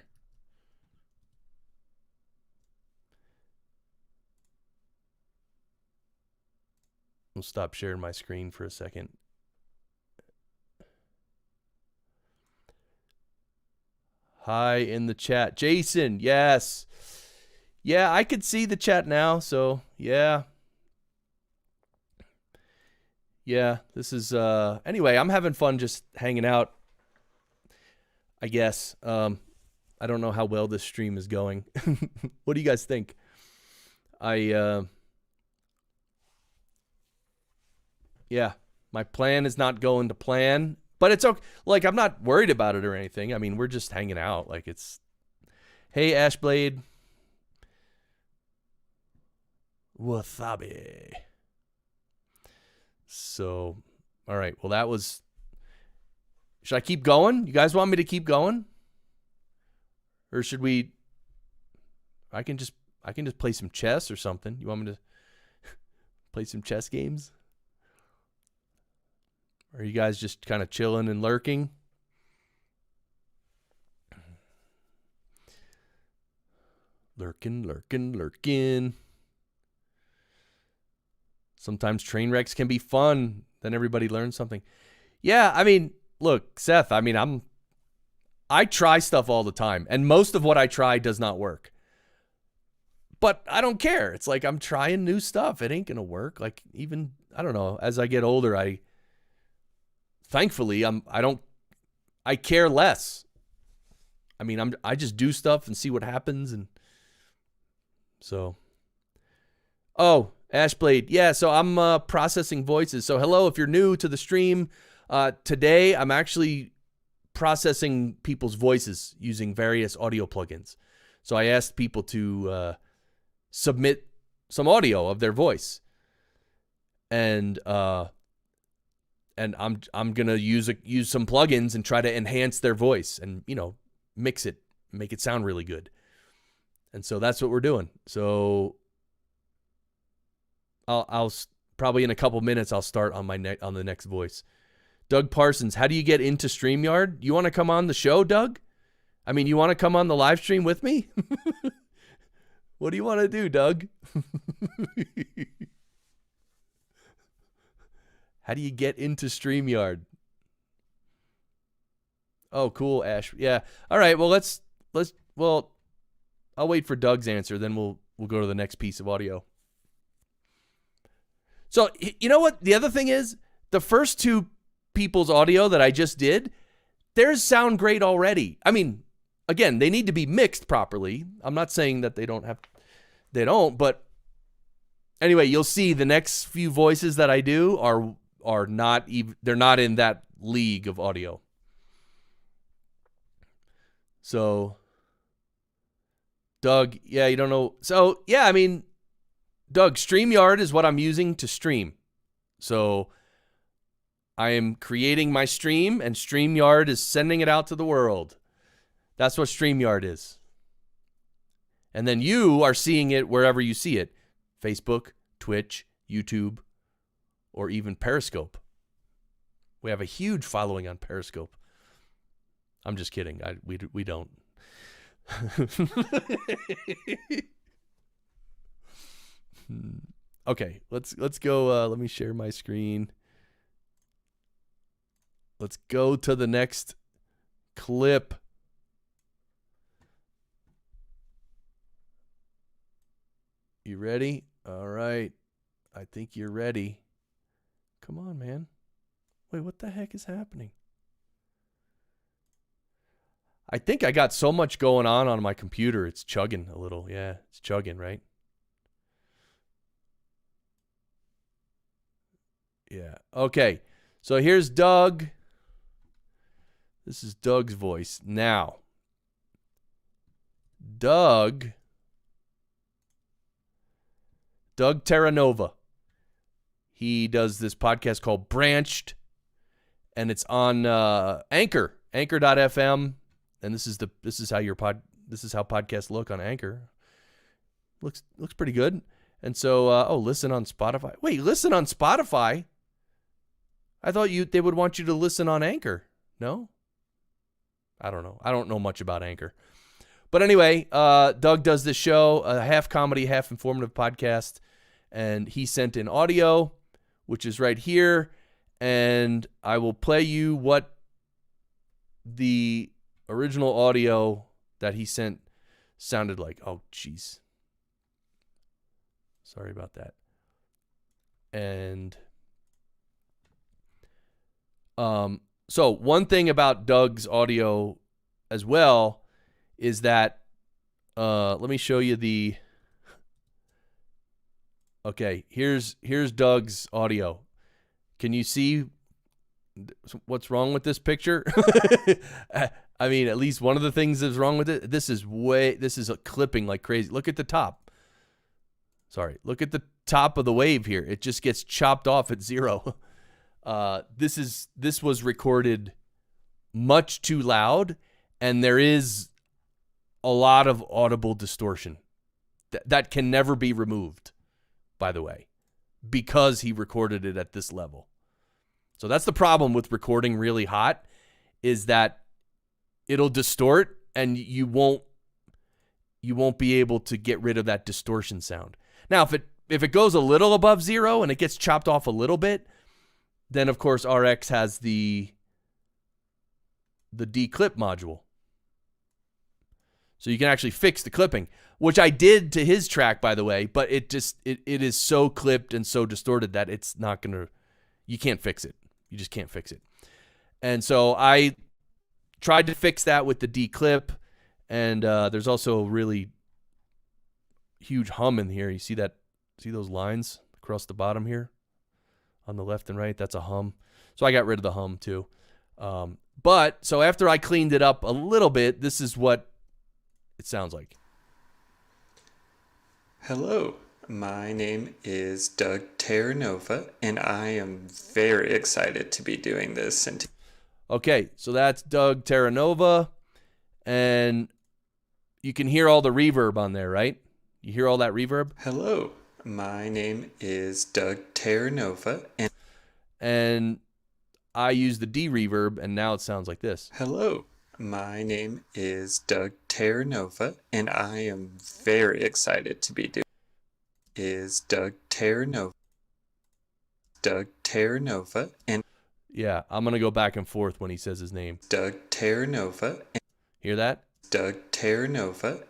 I'll stop sharing my screen for a second. Hi in the chat. Jason, yes. Yeah, I could see the chat now, so yeah. Yeah, this is anyway, I'm having fun just hanging out, I guess. I don't know how well this stream is going. What do you guys think? Yeah, my plan is not going to plan, but it's okay. Like, I'm not worried about it or anything. I mean, we're just hanging out. Like, it's, hey, Ashblade. Wasabi. So, all right. Well, that was... Should I keep going? You guys want me to keep going? Or should we... I can just play some chess or something. You want me to play some chess games? Or are you guys just kind of chilling and lurking? Lurking. Sometimes train wrecks can be fun. Then everybody learns something. Yeah, I mean, look, Seth, I mean, I try stuff all the time, and most of what I try does not work. But I don't care. It's like I'm trying new stuff. It ain't going to work. Like, even, I don't know, as I get older, thankfully, I care less. I mean, I just do stuff and see what happens. And so, oh, Ashblade. Yeah, so I'm processing voices. So hello, if you're new to the stream, today I'm actually processing people's voices using various audio plugins. So I asked people to submit some audio of their voice. And I'm gonna use some plugins and try to enhance their voice and, you know, mix it, make it sound really good. And so that's what we're doing. So I'll probably in a couple minutes I'll start on the next voice. Doug Parsons, how do you get into StreamYard? You want to come on the show, Doug? I mean, you want to come on the live stream with me? What do you want to do, Doug? How do you get into StreamYard? Oh, cool, Ash. Yeah. All right. Well, well, I'll wait for Doug's answer, then we'll go to the next piece of audio. So, you know what? The other thing is, the first two people's audio that I just did, theirs sound great already. I mean, again, they need to be mixed properly. I'm not saying that they don't, but anyway, you'll see the next few voices that I do are not even, they're not in that league of audio. So, Doug, yeah, you don't know. So, yeah, I mean, Doug, StreamYard is what I'm using to stream. So, I am creating my stream, and StreamYard is sending it out to the world. That's what StreamYard is. And then you are seeing it wherever you see it. Facebook, Twitch, YouTube, or even Periscope. We have a huge following on Periscope. I'm just kidding. We don't. Okay, let's go. Let me share my screen. Let's go to the next clip. You ready? All right. I think you're ready. Come on, man. Wait, what the heck is happening? I think I got so much going on my computer. It's chugging a little. Yeah, it's chugging, right? Yeah. Okay. So here's Doug. This is Doug's voice. Now, Doug Terranova. He does this podcast called Branched, and it's on Anchor, anchor.fm. And this is how podcasts look on Anchor. Looks pretty good. And so listen on Spotify. Wait, listen on Spotify? I thought they would want you to listen on Anchor. No? I don't know. I don't know much about Anchor. But anyway, Doug does this show, a half comedy, half informative podcast, and he sent in audio, which is right here, and I will play you what the original audio that he sent sounded like. Oh, jeez. Sorry about that. And so one thing about Doug's audio as well is that let me show you the. Okay, here's Doug's audio. Can you see what's wrong with this picture? I mean, at least one of the things that's wrong with it. This is a clipping like crazy. Look at the top. Sorry, look at the top of the wave here. It just gets chopped off at 0. This was recorded much too loud, and there is a lot of audible distortion that can never be removed, by the way, because he recorded it at this level. So that's the problem with recording really hot, is that it'll distort, and you won't be able to get rid of that distortion sound. Now, if it goes a little above 0 and it gets chopped off a little bit, then of course RX has the declip module. So you can actually fix the clipping, which I did to his track, by the way, but it is so clipped and so distorted that you can't fix it. You just can't fix it. And so I tried to fix that with the declip, and there's also a really huge hum in here. You see those lines across the bottom here on the left and right? That's a hum. So I got rid of the hum too. But so after I cleaned it up a little bit, this is what it sounds like. Hello, my name is Doug Terranova, and I am very excited to be doing this. Okay, so that's Doug Terranova, and you can hear all the reverb on there, right? You hear all that reverb? Hello, my name is Doug Terranova, and I use the D reverb, and now it sounds like this. Hello, my name is Doug Terranova, and I am very excited to be doing is Doug Terranova. Doug Terranova, and Yeah, I'm going to go back and forth when he says his name. Doug Terranova, and Hear that? Doug Terranova.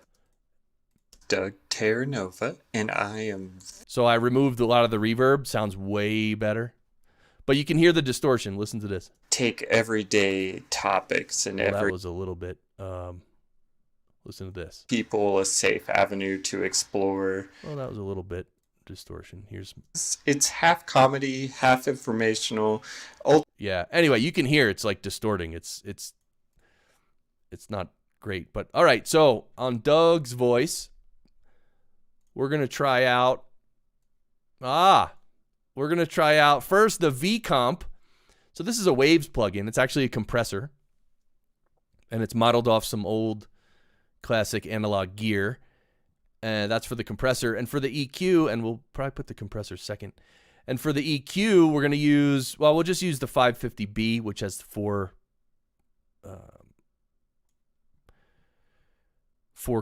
Doug Terranova, and I am So I removed a lot of the reverb. Sounds way better. But you can hear the distortion. Listen to this. take everyday topics and Well, that every was a little bit. Listen to this. people a safe avenue to explore. Well, that was a little bit distortion. Here's. It's half comedy, half informational. Yeah. Anyway, you can hear it's like distorting. It's not great. But all right. So on Doug's voice, we're gonna try out. We're going to try out first the V-Comp. So this is a Waves plugin. It's actually a compressor. And it's modeled off some old classic analog gear. And that's for the compressor. And for the EQ, and we'll probably put the compressor second. And for the EQ, we're going to use, well, we'll just use the 550B, which has four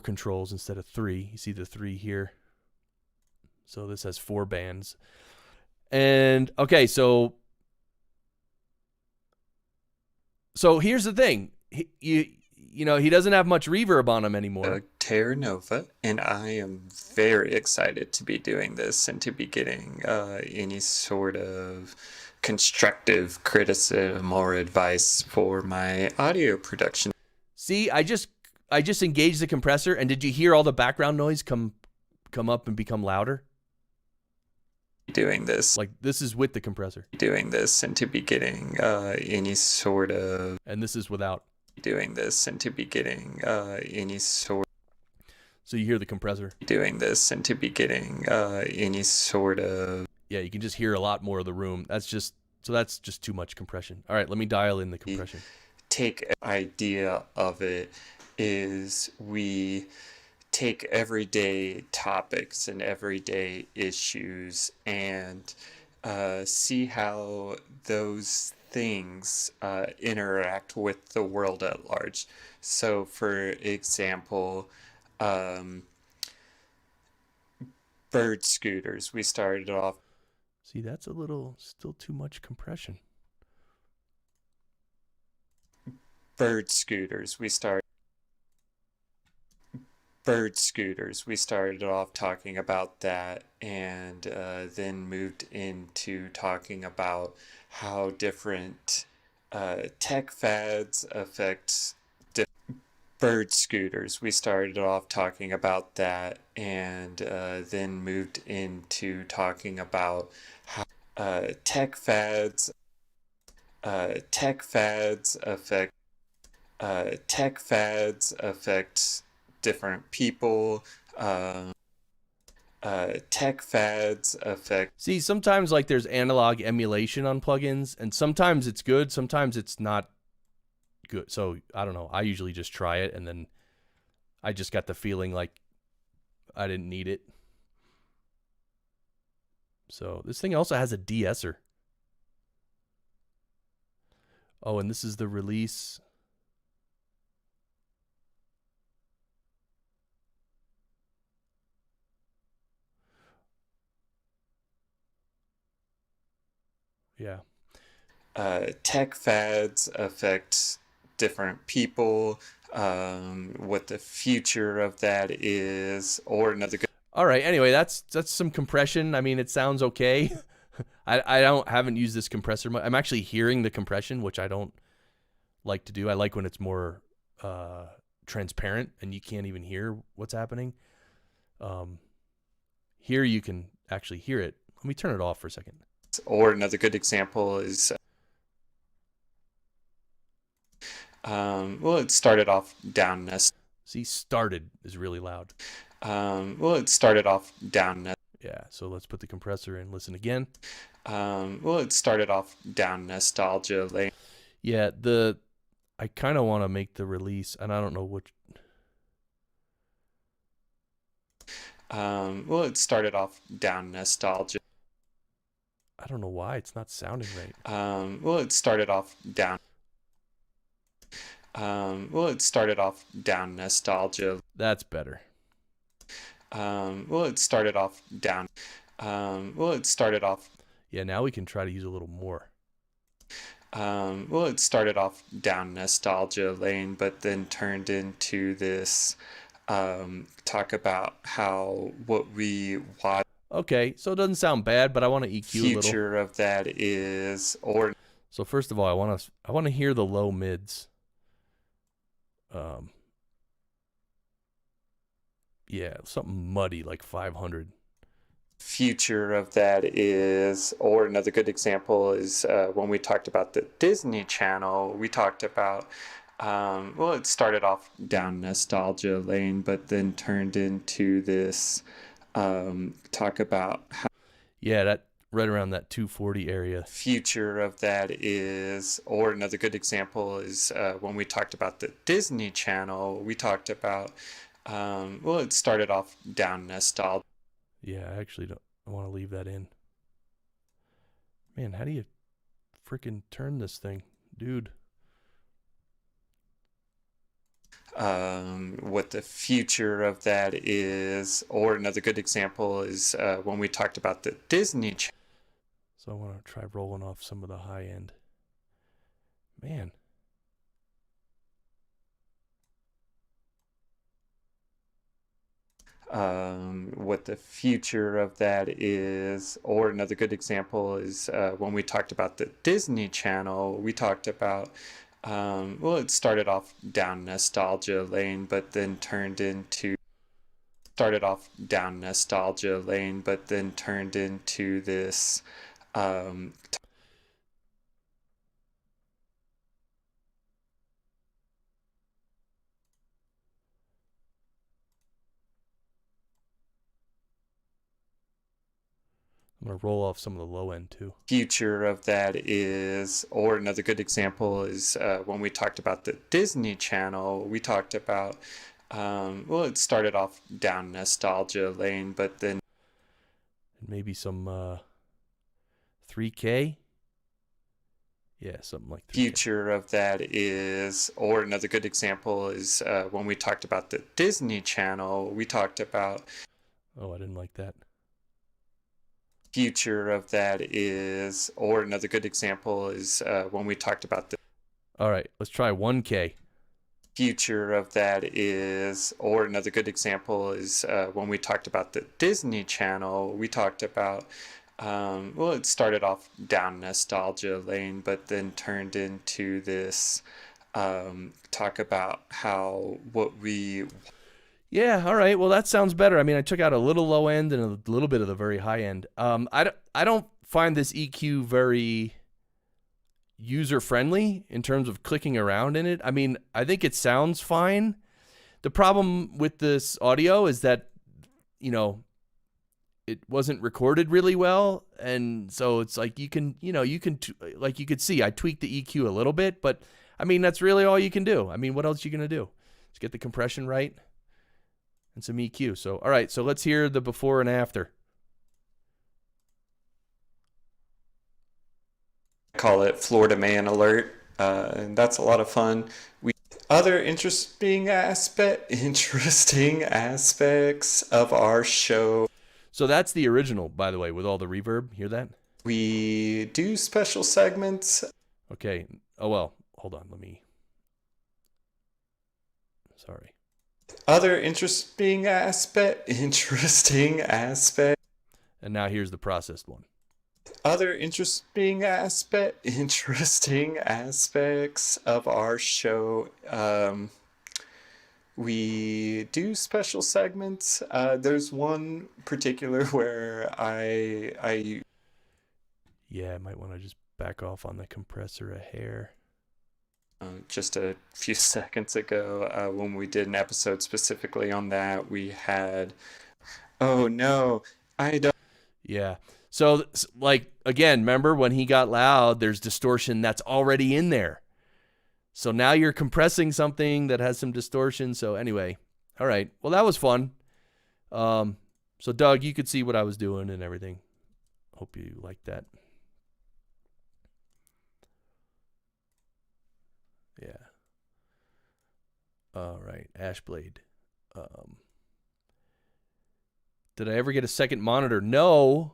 controls instead of three. You see the three here. So this has 4 bands. And okay, so here's the thing. You know, he doesn't have much reverb on him anymore. Terranova, and I am very excited to be doing this and to be getting any sort of constructive criticism or advice for my audio production. See, I just engaged the compressor, and did you hear all the background noise come up and become louder? Doing this, like this is with the compressor. Doing this and to be getting any sort of, and this is without. Doing this and to be getting any sort. So you hear the compressor. Doing this and to be getting any sort of. Yeah, you can just hear a lot more of the room. That's just too much compression. All right, let me dial in the compression. Take idea of it is we take everyday topics and everyday issues and see how those things interact with the world at large. So, for example, bird scooters. We started off. See, that's a little still too much compression. Bird scooters. We started off talking about that, and then moved into talking about how different tech fads affect bird scooters. We started off talking about that, and then moved into talking about how tech fads affect different people. Tech fads affect. See, sometimes like there's analog emulation on plugins, and sometimes it's good, sometimes it's not good. So I don't know. I usually just try it, and then I just got the feeling like I didn't need it. So this thing also has a de-esser. Oh, and this is the release. Yeah. Tech fads affect different people. What the future of that is, or another good. All right. Anyway, that's some compression. I mean, it sounds okay. I haven't used this compressor much. I'm actually hearing the compression, which I don't like to do. I like when it's more transparent and you can't even hear what's happening. Here you can actually hear it. Let me turn it off for a second. Or another good example is, well, it started off down. See, started is really loud. Well, it started off down. Yeah, so let's put the compressor in. Listen again. Well, it started off down nostalgia lane. Yeah, I kind of want to make the release, and I don't know which. Well, it started off down nostalgia. I don't know why it's not sounding right. Well, it started off down. It started off down nostalgia. That's better. It started off down. It started off. Yeah, now we can try to use a little more. It started off down nostalgia lane, but then turned into this talk about how what we watch. Okay, so it doesn't sound bad, but I want to EQ a little. Future of that is, or so first of all, I want to hear the low mids. Yeah, something muddy like 500. Future of that is, or another good example is when we talked about the Disney Channel, we talked about, it started off down nostalgia lane, but then turned into this talk about how. Yeah, that right around that 240 area. Future of that is, or another good example is when we talked about the Disney Channel, we talked about, it started off down nostalgia. Yeah, I actually don't. I want to leave that in. Man, how do you freaking turn this thing, dude? What the future of that is, or another good example is when we talked about the Disney Channel. So I want to try rolling off some of the high end. Man. What the future of that is, or another good example is when we talked about the Disney Channel, we talked about, it started off down nostalgia lane, but then turned into this I'm going to roll off some of the low end too. future of that is, or another good example is when we talked about the Disney Channel, we talked about, it started off down nostalgia lane, but then maybe some 3K. Yeah, something like 3K. Future of that is, or another good example is when we talked about the Disney Channel, we talked about. Oh, I didn't like that. Future of that is, or another good example is when we talked about the. All right, let's try 1K. Future of that is, or another good example is when we talked about the Disney Channel, we talked about, it started off down nostalgia lane, but then turned into this talk about how what we. Yeah, all right. Well, that sounds better. I mean, I took out a little low end and a little bit of the very high end. I don't find this EQ very user-friendly in terms of clicking around in it. I mean, I think it sounds fine. The problem with this audio is that, it wasn't recorded really well. And so it's like you could see I tweaked the EQ a little bit, but I mean, that's really all you can do. I mean, what else are you going to do? Just get the compression right and some EQ. So, all right, so let's hear the before and after. Call it Florida Man Alert, and that's a lot of fun. Other interesting aspects of our show. So that's the original, by the way, with all the reverb. Hear that? We do special segments. Okay. Oh, well, hold on. Sorry. Other interesting aspect. And now here's the processed one. Other interesting aspects of our show. We do special segments. There's one particular where I might want to just back off on the compressor a hair. Just a few seconds ago, when we did an episode specifically on that, we had, oh no, I don't. Yeah. So, like, again, remember when he got loud, there's distortion that's already in there. So now you're compressing something that has some distortion. So anyway, all right. Well, that was fun. So, Doug, you could see what I was doing and everything. Hope you liked that. All right, Ashblade. Did I ever get a second monitor? No.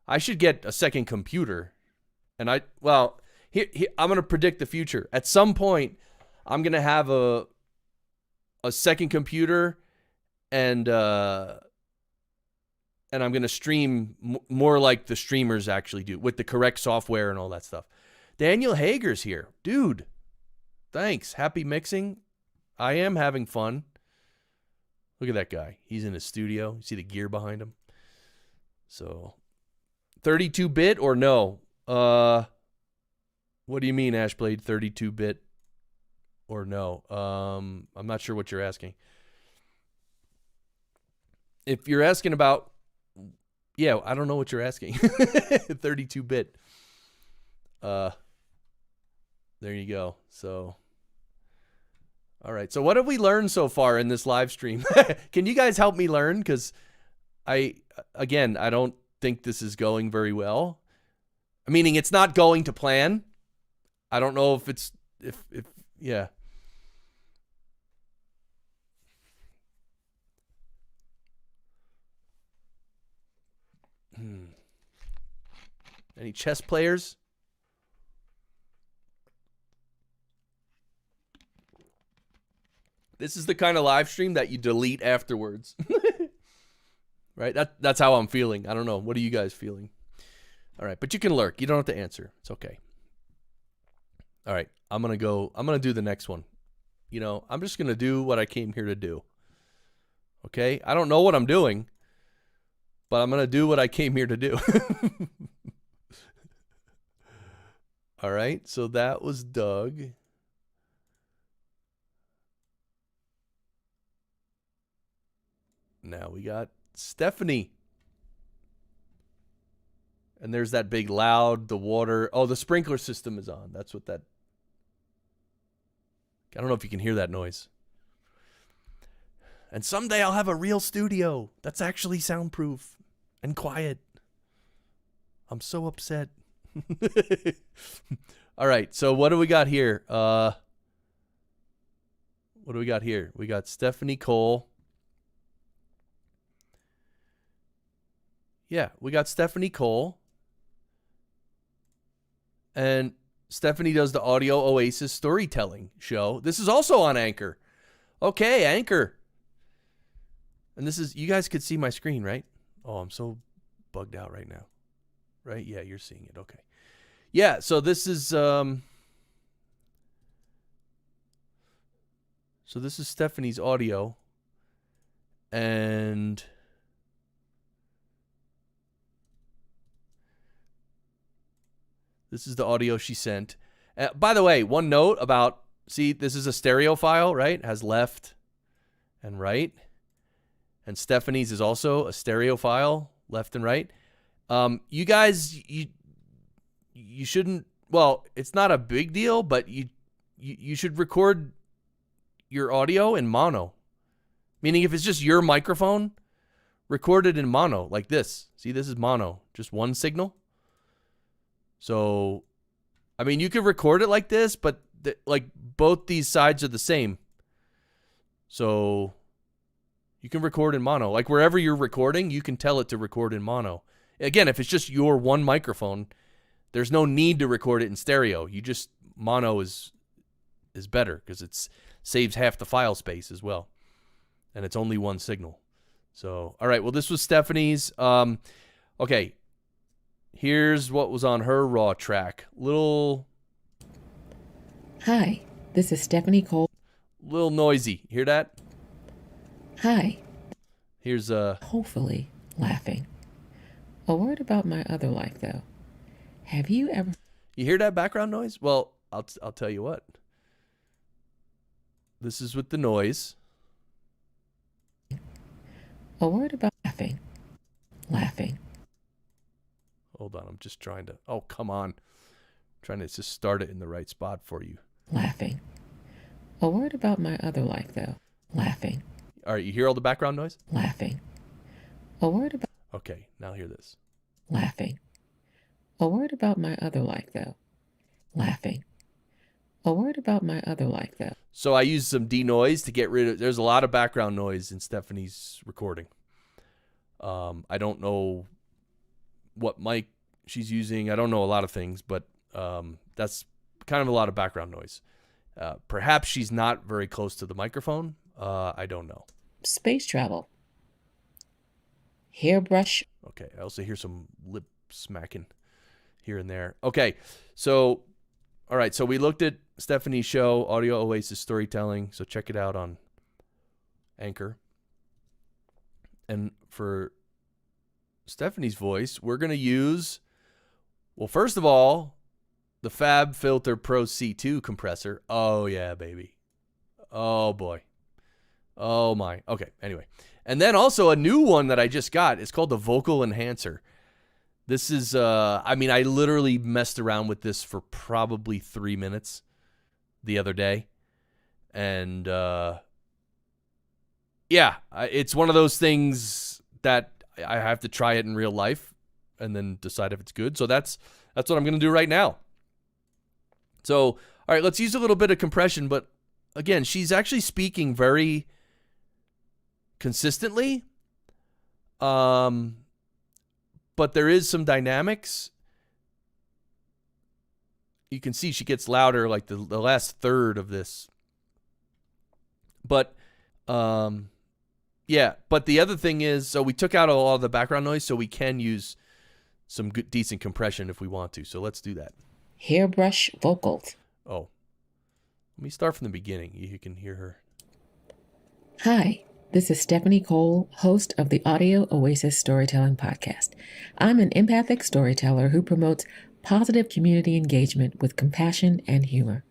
I should get a second computer. And here, I'm going to predict the future. At some point, I'm going to have a second computer and I'm going to stream more like the streamers actually do with the correct software and all that stuff. Daniel Hager's here. Dude, thanks. Happy mixing. I am having fun. Look at that guy. He's in his studio. You see the gear behind him? So, 32-bit or no? What do you mean, Ashblade? 32-bit or no? I'm not sure what you're asking. If you're asking about, yeah, I don't know what you're asking. 32-bit. There you go. So, all right. So what have we learned so far in this live stream? Can you guys help me learn? Because I don't think this is going very well. Meaning it's not going to plan. I don't know if it's, yeah. Any chess players? This is the kind of live stream that you delete afterwards. Right? That's how I'm feeling. I don't know. What are you guys feeling? All right, but you can lurk. You don't have to answer. It's okay. All right, I'm going to do the next one. You know, I'm just going to do what I came here to do. Okay? I don't know what I'm doing, but I'm going to do what I came here to do. All right, so that was Doug. Now we got Stephanie. And there's that big loud, the water. Oh, the sprinkler system is on. That's what that. I don't know if you can hear that noise. And someday I'll have a real studio that's actually soundproof and quiet. I'm so upset. All right, so what do we got here? What do we got here? We got Stephanie Cole. Yeah, we got Stephanie Cole. And Stephanie does the Audio Oasis storytelling show. This is also on Anchor. Okay, Anchor. And this is, you guys could see my screen, right? Oh, I'm so bugged out right now. Right? Yeah, you're seeing it. Okay. Yeah, so this is Stephanie's audio. And this is the audio she sent. By the way, one note about, see, this is a stereo file, right? It has left and right. And Stephanie's is also a stereo file, left and right. You guys, you shouldn't, well, it's not a big deal, but you should record your audio in mono. Meaning if it's just your microphone, record it in mono, like this. See, this is mono, just one signal. So, I mean, you could record it like this, but like both these sides are the same. So, you can record in mono. Like wherever you're recording, you can tell it to record in mono. Again, if it's just your one microphone, there's no need to record it in stereo. You just, mono is better because it saves half the file space as well. And it's only one signal. So, all right, well, this was Stephanie's. Okay. Here's what was on her raw track. Hi, this is Stephanie Cole. Little noisy. Hear that? Hi. Here's Hopefully laughing. A word about my other life, though. Have you ever... You hear that background noise? Well, I'll tell you what. This is with the noise. A word about laughing. Laughing. Hold on, I'm just trying to... Oh, come on. I'm trying to just start it in the right spot for you. Laughing. A word about my other life, though. Laughing. All right, you hear all the background noise? Laughing. A word about... Okay, now hear this. Laughing. A word about my other life, though. Laughing. A word about my other life, though. So I used some denoise to get rid of, there's a lot of background noise in Stephanie's recording. I don't know what mic she's using. I don't know a lot of things, but that's kind of a lot of background noise. Perhaps she's not very close to the microphone. I don't know. Space travel. Hairbrush. Okay, I also hear some lip smacking here and there. Okay, so, all right, so we looked at Stephanie's show, Audio Oasis Storytelling, so check it out on Anchor. And for Stephanie's voice, we're going to use, well, first of all, the Fab Filter Pro C2 compressor. Oh, yeah, baby. Oh, boy. Oh, my. Okay, anyway. And then also a new one that I just got. It's called the Vocal Enhancer. This is, I literally messed around with this for probably 3 minutes the other day. And, it's one of those things that I have to try it in real life and then decide if it's good. So that's what I'm going to do right now. So, all right, let's use a little bit of compression. But, again, she's actually speaking very consistently. But there is some dynamics. You can see she gets louder like the last third of this. But but the other thing is, so we took out all the background noise, so we can use some good, decent compression if we want to. So let's do that. Hairbrush vocals. Oh, let me start from the beginning. You can hear her. Hi, this is Stephanie Cole, host of the Audio Oasis Storytelling Podcast. I'm an empathic storyteller who promotes positive community engagement with compassion and humor.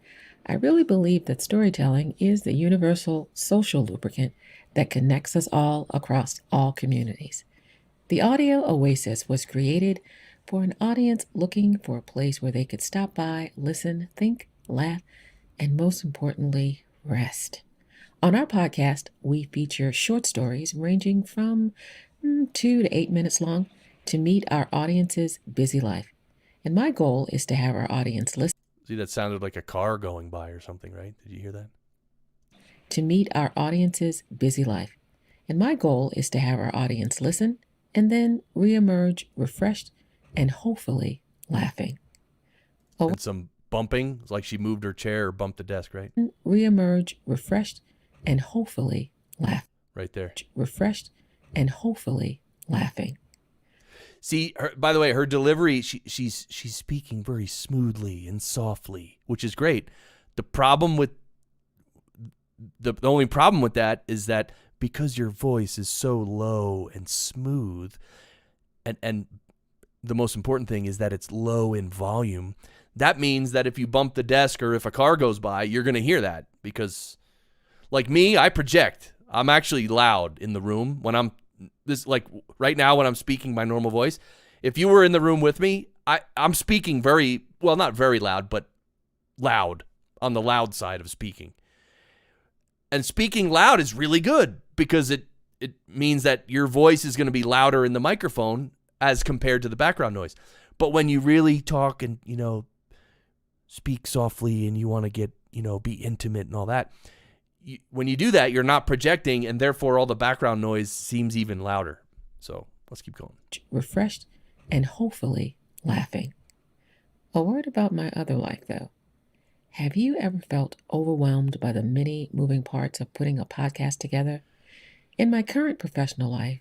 I really believe that storytelling is the universal social lubricant that connects us all across all communities. The Audio Oasis was created for an audience looking for a place where they could stop by, listen, think, laugh, and most importantly, rest. On our podcast, we feature short stories ranging from 2 to 8 minutes long to meet our audience's busy life. And my goal is to have our audience listen. See, that sounded like a car going by or something, right? Did you hear that? To meet our audience's busy life. And my goal is to have our audience listen and then reemerge refreshed and hopefully laughing. And some bumping, it's like she moved her chair or bumped the desk, right? Reemerge refreshed and hopefully laugh. Right there. Refreshed and hopefully laughing. See, by the way, her delivery, she's speaking very smoothly and softly, which is great. The only problem with that is that because your voice is so low and smooth, and the most important thing is that it's low in volume, that means that if you bump the desk or if a car goes by, you're going to hear that because, like me, I project. I'm actually loud in the room when I'm like right now when I'm speaking my normal voice. If you were in the room with me, I'm speaking very, well, not very loud, but loud, on the loud side of speaking. And speaking loud is really good because it means that your voice is going to be louder in the microphone as compared to the background noise. But when you really talk and, speak softly and you want to get, be intimate and all that, when you do that, you're not projecting, and therefore all the background noise seems even louder. So let's keep going. Refreshed and hopefully laughing. A word about my other life, though. Have you ever felt overwhelmed by the many moving parts of putting a podcast together? In my current professional life,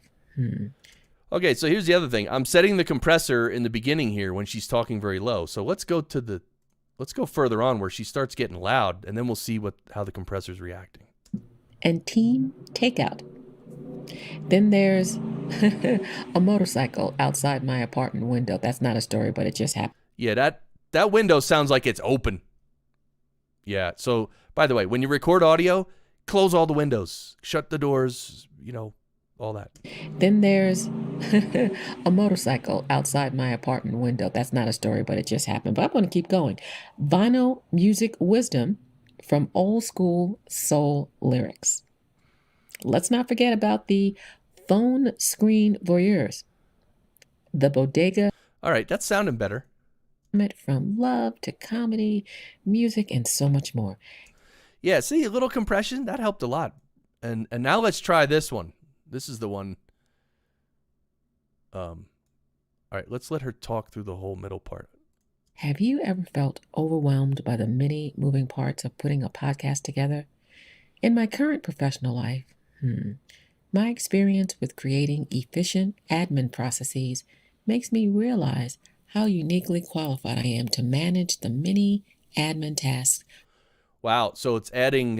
Okay, so here's the other thing. I'm setting the compressor in the beginning here when she's talking very low. So let's go further on where she starts getting loud, and then we'll see how the compressor's reacting. And team takeout. Then there's a motorcycle outside my apartment window. That's not a story, but it just happened. Yeah, that window sounds like it's open. Yeah, so by the way, when you record audio, close all the windows, shut the doors, all that. Then there's a motorcycle outside my apartment window. That's not a story, but it just happened. But I'm going to keep going. Vinyl music wisdom from old school soul lyrics. Let's not forget about the phone screen voyeurs. The bodega. All right, that's sounding better. from love to comedy, music, and so much more. Yeah, see, a little compression, that helped a lot. And now let's try this one. This is the one. All right, let's let her talk through the whole middle part. Have you ever felt overwhelmed by the many moving parts of putting a podcast together? In my current professional life, my experience with creating efficient admin processes makes me realize how uniquely qualified I am to manage the many admin tasks. Wow, so it's adding...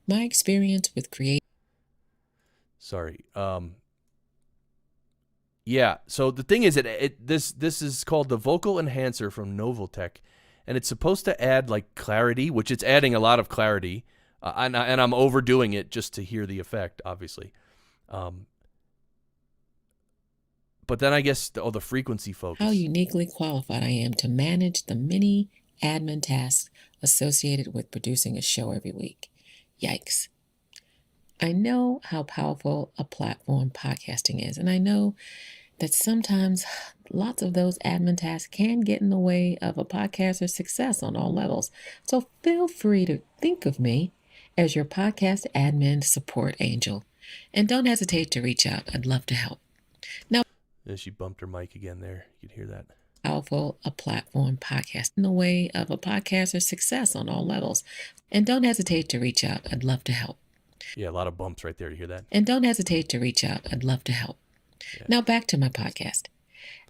My experience with creating... Sorry. Yeah, so the thing is, this is called the Vocal Enhancer from Noveltech, and it's supposed to add like clarity, which it's adding a lot of clarity, and I'm overdoing it just to hear the effect, obviously. But then I guess the frequency focus. How uniquely qualified I am to manage the many admin tasks associated with producing a show every week. Yikes. I know how powerful a platform podcasting is, and I know that sometimes lots of those admin tasks can get in the way of a podcaster's success on all levels. So feel free to think of me as your podcast admin support angel, and don't hesitate to reach out. I'd love to help. Now, she bumped her mic again there. You could hear that. Powerful a platform podcast in the way of a podcaster's success on all levels. And don't hesitate to reach out. I'd love to help. Yeah, a lot of bumps right there. You hear that? And don't hesitate to reach out. I'd love to help. Yeah. Now back to my podcast.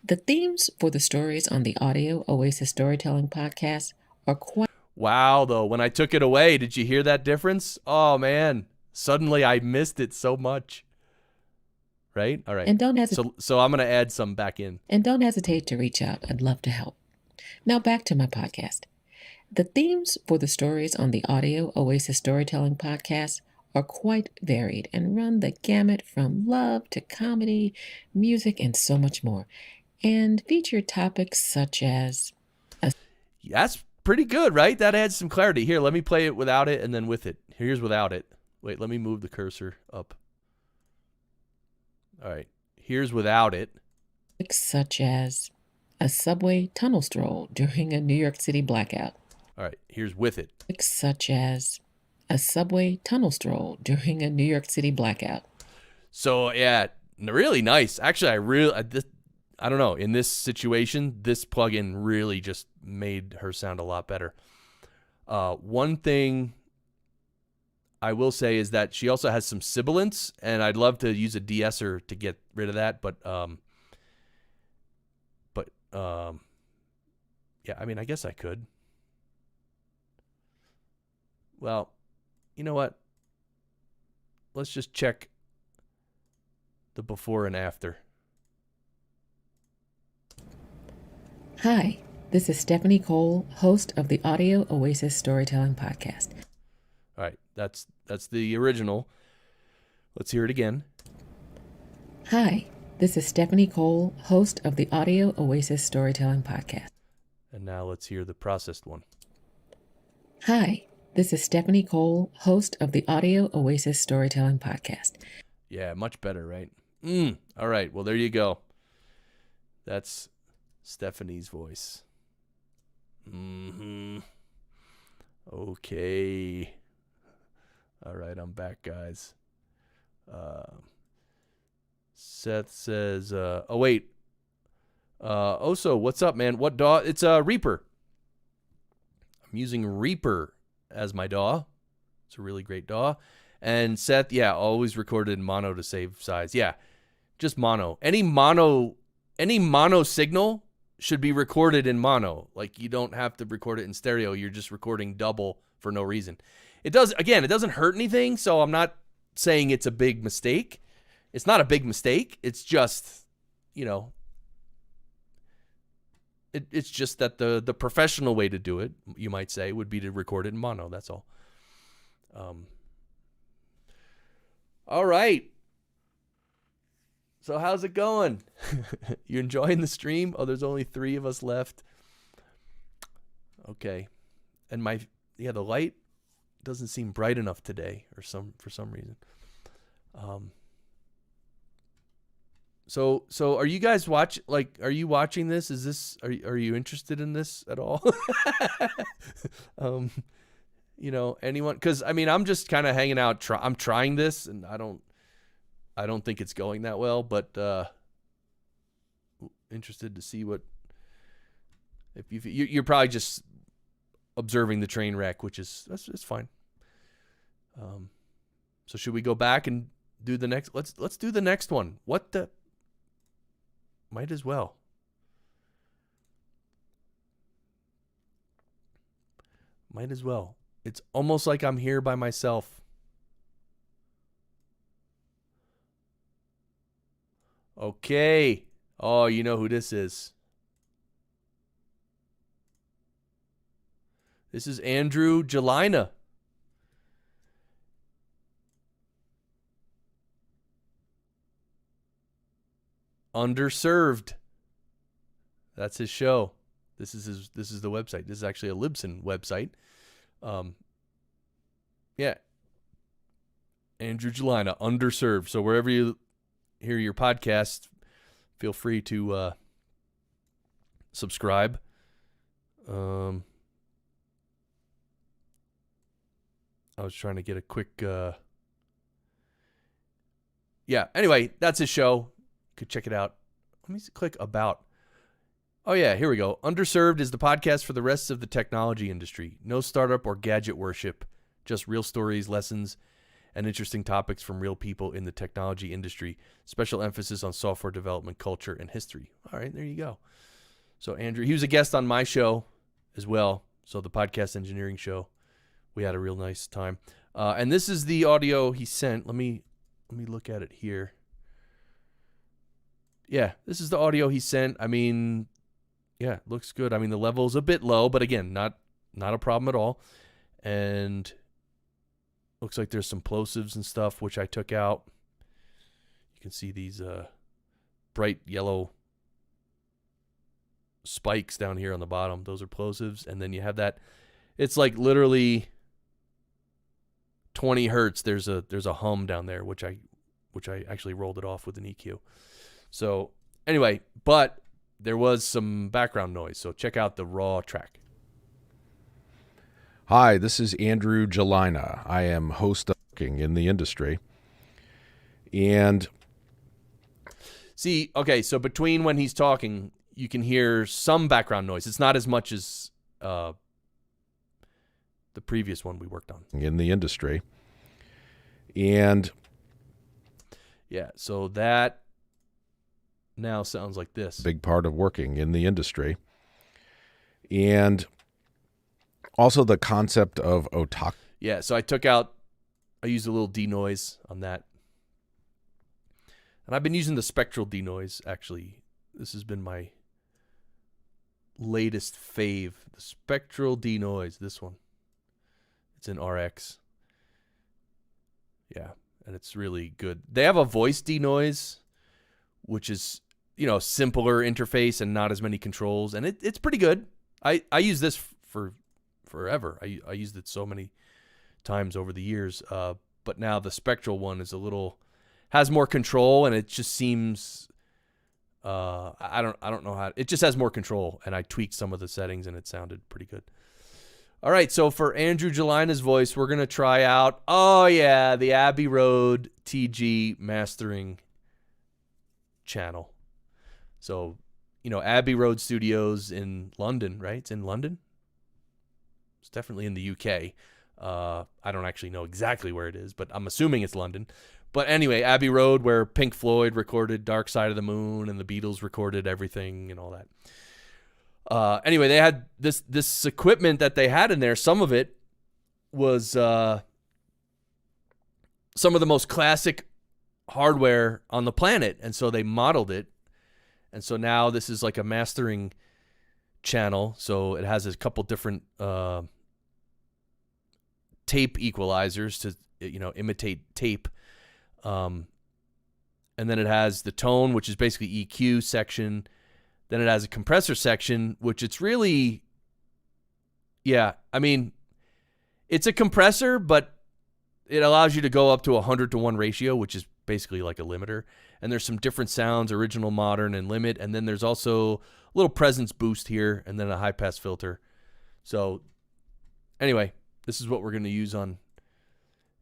The themes for the stories on the Audio Oasis Storytelling podcast are quite... Wow, though. When I took it away, did you hear that difference? Oh, man. Suddenly I missed it so much. Right? All right. And don't hesitate. So I'm going to add some back in. And don't hesitate to reach out. I'd love to help. Now back to my podcast. The themes for the stories on the Audio Oasis Storytelling podcast are quite varied and run the gamut from love to comedy, music, and so much more, and feature topics such as... That's pretty good, right? That adds some clarity. Here, let me play it without it and then with it. Here's without it. Wait, let me move the cursor up. All right, here's without it. Such as a subway tunnel stroll during a New York City blackout. All right, here's with it. Such as a subway tunnel stroll during a New York City blackout. So, yeah, really nice. Actually, I don't know. In this situation, this plugin really just made her sound a lot better. One thing I will say is that she also has some sibilance, and I'd love to use a de-esser to get rid of that. But yeah, I mean, I guess I could. Well, you know what? Let's just check the before and after. Hi, this is Stephanie Cole, host of the Audio Oasis Storytelling Podcast. All right, that's the original. Let's hear it again. Hi, this is Stephanie Cole, host of the Audio Oasis Storytelling Podcast. And now let's hear the processed one. Hi, this is Stephanie Cole, host of the Audio Oasis Storytelling Podcast. Yeah, much better, right? All right, well, there you go. That's Stephanie's voice. Okay. All right, I'm back, guys. Seth says, oh, wait. Oso, what's up, man? What DAW? It's Reaper. I'm using Reaper as my DAW. It's a really great DAW. And Seth, yeah, always recorded in mono to save size. Yeah, just mono. Any mono signal should be recorded in mono. Like, you don't have to record it in stereo. You're just recording double for no reason. It doesn't hurt anything, so I'm not saying it's a big mistake. It's not a big mistake. It's just, it's just that the professional way to do it, you might say, would be to record it in mono. That's all. All right. So how's it going? You enjoying the stream? Oh, there's only 3 of us left. Okay. And the light doesn't seem bright enough today for some reason. So are you guys are you watching this? Are you interested in this at all? Anyone? Because I mean, I'm just kind of hanging out. I'm trying this, and I don't think it's going that well. But interested to see what if you're probably just observing the train wreck, which is it's fine. So should we go back and do the next? Let's do the next one. What the? Might as well. Might as well. It's almost like I'm here by myself. Okay. Oh, you know who this is. This is Andrew Jelina. Underserved. That's his show. This is the website. This is actually a Libsyn website. Yeah. Andrew Jelina, Underserved. So wherever you hear your podcast, feel free to subscribe. I was trying to get a quick anyway, that's his show. Could check it out. Let me click about. Oh yeah, here we go. Underserved is the podcast for the rest of the technology industry. No startup or gadget worship, just real stories, lessons, and interesting topics from real people in the technology industry. Special emphasis on software development, culture, and history. All right, there you go. So Andrew, he was a guest on my show as well. So the Podcast Engineering Show. We had a real nice time. And this is the audio he sent. Let me look at it here. Yeah, this is the audio he sent. I mean, yeah, looks good. I mean, the level's a bit low, but again, not a problem at all. And looks like there's some plosives and stuff, which I took out. You can see these bright yellow spikes down here on the bottom. Those are plosives. And then you have that. It's like literally 20 hertz. There's a hum down there, which I actually rolled it off with an EQ. So anyway, but there was some background noise. So check out the raw track. Hi, this is Andrew Jelina. I am host of Working in the Industry. And see, okay, so between when he's talking, you can hear some background noise. It's not as much as the previous one we worked on. In the industry. And yeah, so that now sounds like this. Big part of working in the industry. And also the concept of otaku. Yeah, so I used a little denoise on that. And I've been using the Spectral Denoise, actually. This has been my latest fave. The Spectral Denoise, this one. It's in RX. Yeah, and it's really good. They have a voice denoise, which is, simpler interface and not as many controls, and it's pretty good. I use this for forever. I used it so many times over the years, but now the Spectral one is has more control, and it just seems I don't know how it just has more control, and I tweaked some of the settings and it sounded pretty good. All right, so for Andrew Jelina's voice, we're gonna try out the Abbey Road TG mastering channel. So, Abbey Road Studios in London, right? It's in London. It's definitely in the UK. I don't actually know exactly where it is, but I'm assuming it's London. But anyway, Abbey Road, where Pink Floyd recorded Dark Side of the Moon and the Beatles recorded everything and all that. Anyway, they had this equipment that they had in there. Some of it was some of the most classic hardware on the planet, and so they modeled it. And so now this is like a mastering channel. So it has a couple different tape equalizers to imitate tape. And then it has the tone, which is basically EQ section. Then it has a compressor section, which it's really, it's a compressor, but it allows you to go up to 100-to-1 ratio, which is basically like a limiter. and there's some different sounds, original, modern, and limit, and then there's also a little presence boost here, and then a high pass filter. So anyway, this is what we're going to use on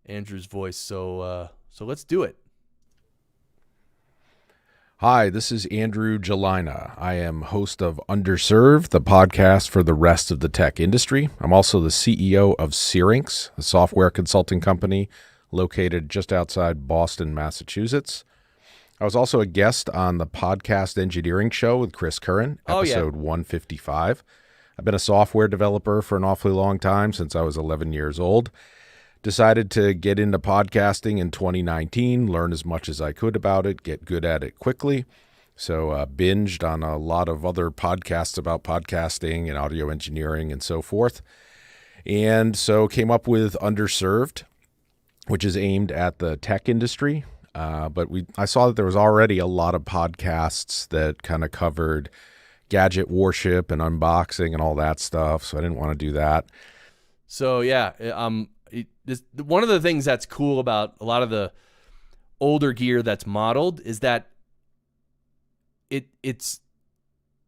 Andrew's voice. So let's do it. Hi, this is Andrew Jelina. I am host of Underserved, the podcast for the rest of the tech industry. I'm also the CEO of Syrinx, a software consulting company located just outside Boston, Massachusetts. I was also a guest on the Podcast Engineering Show with Chris Curran, episode 155. I've been a software developer for an awfully long time, since I was 11 years old. Decided to get into podcasting in 2019, learn as much as I could about it, get good at it quickly. So binged on a lot of other podcasts about podcasting and audio engineering and so forth. And so came up with Underserved, which is aimed at the tech industry. But I saw that there was already a lot of podcasts that kind of covered gadget worship and unboxing and all that stuff. So I didn't want to do that. So yeah, one of the things that's cool about a lot of the older gear that's modeled is that it's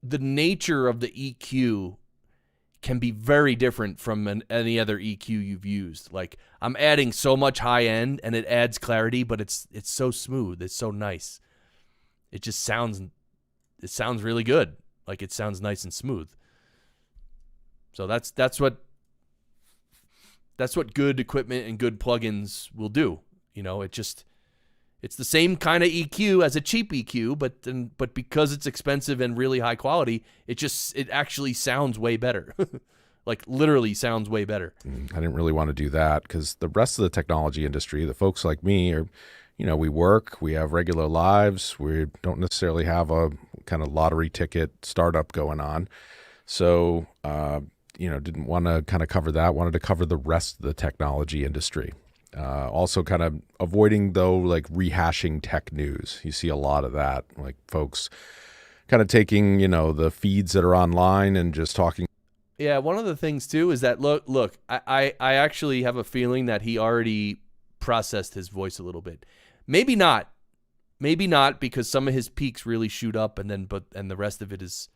the nature of the EQ can be very different from any other EQ you've used. Like, I'm adding so much high end and it adds clarity, but it's so smooth. It's so nice. It sounds really good. Like, it sounds nice and smooth. So that's what good equipment and good plugins will do. You know, it's the same kind of EQ as a cheap EQ, but because it's expensive and really high quality, it actually sounds way better. Like, literally sounds way better. I didn't really want to do that because the rest of the technology industry, the folks like me are, we work, we have regular lives, we don't necessarily have a kind of lottery ticket startup going on. So, didn't want to kind of cover that, wanted to cover the rest of the technology industry. Also kind of avoiding, though, like rehashing tech news. You see a lot of that, like folks kind of taking, the feeds that are online and just talking. Yeah, one of the things, too, is that, look, I actually have a feeling that he already processed his voice a little bit. Maybe not, because some of his peaks really shoot up, and the rest of it is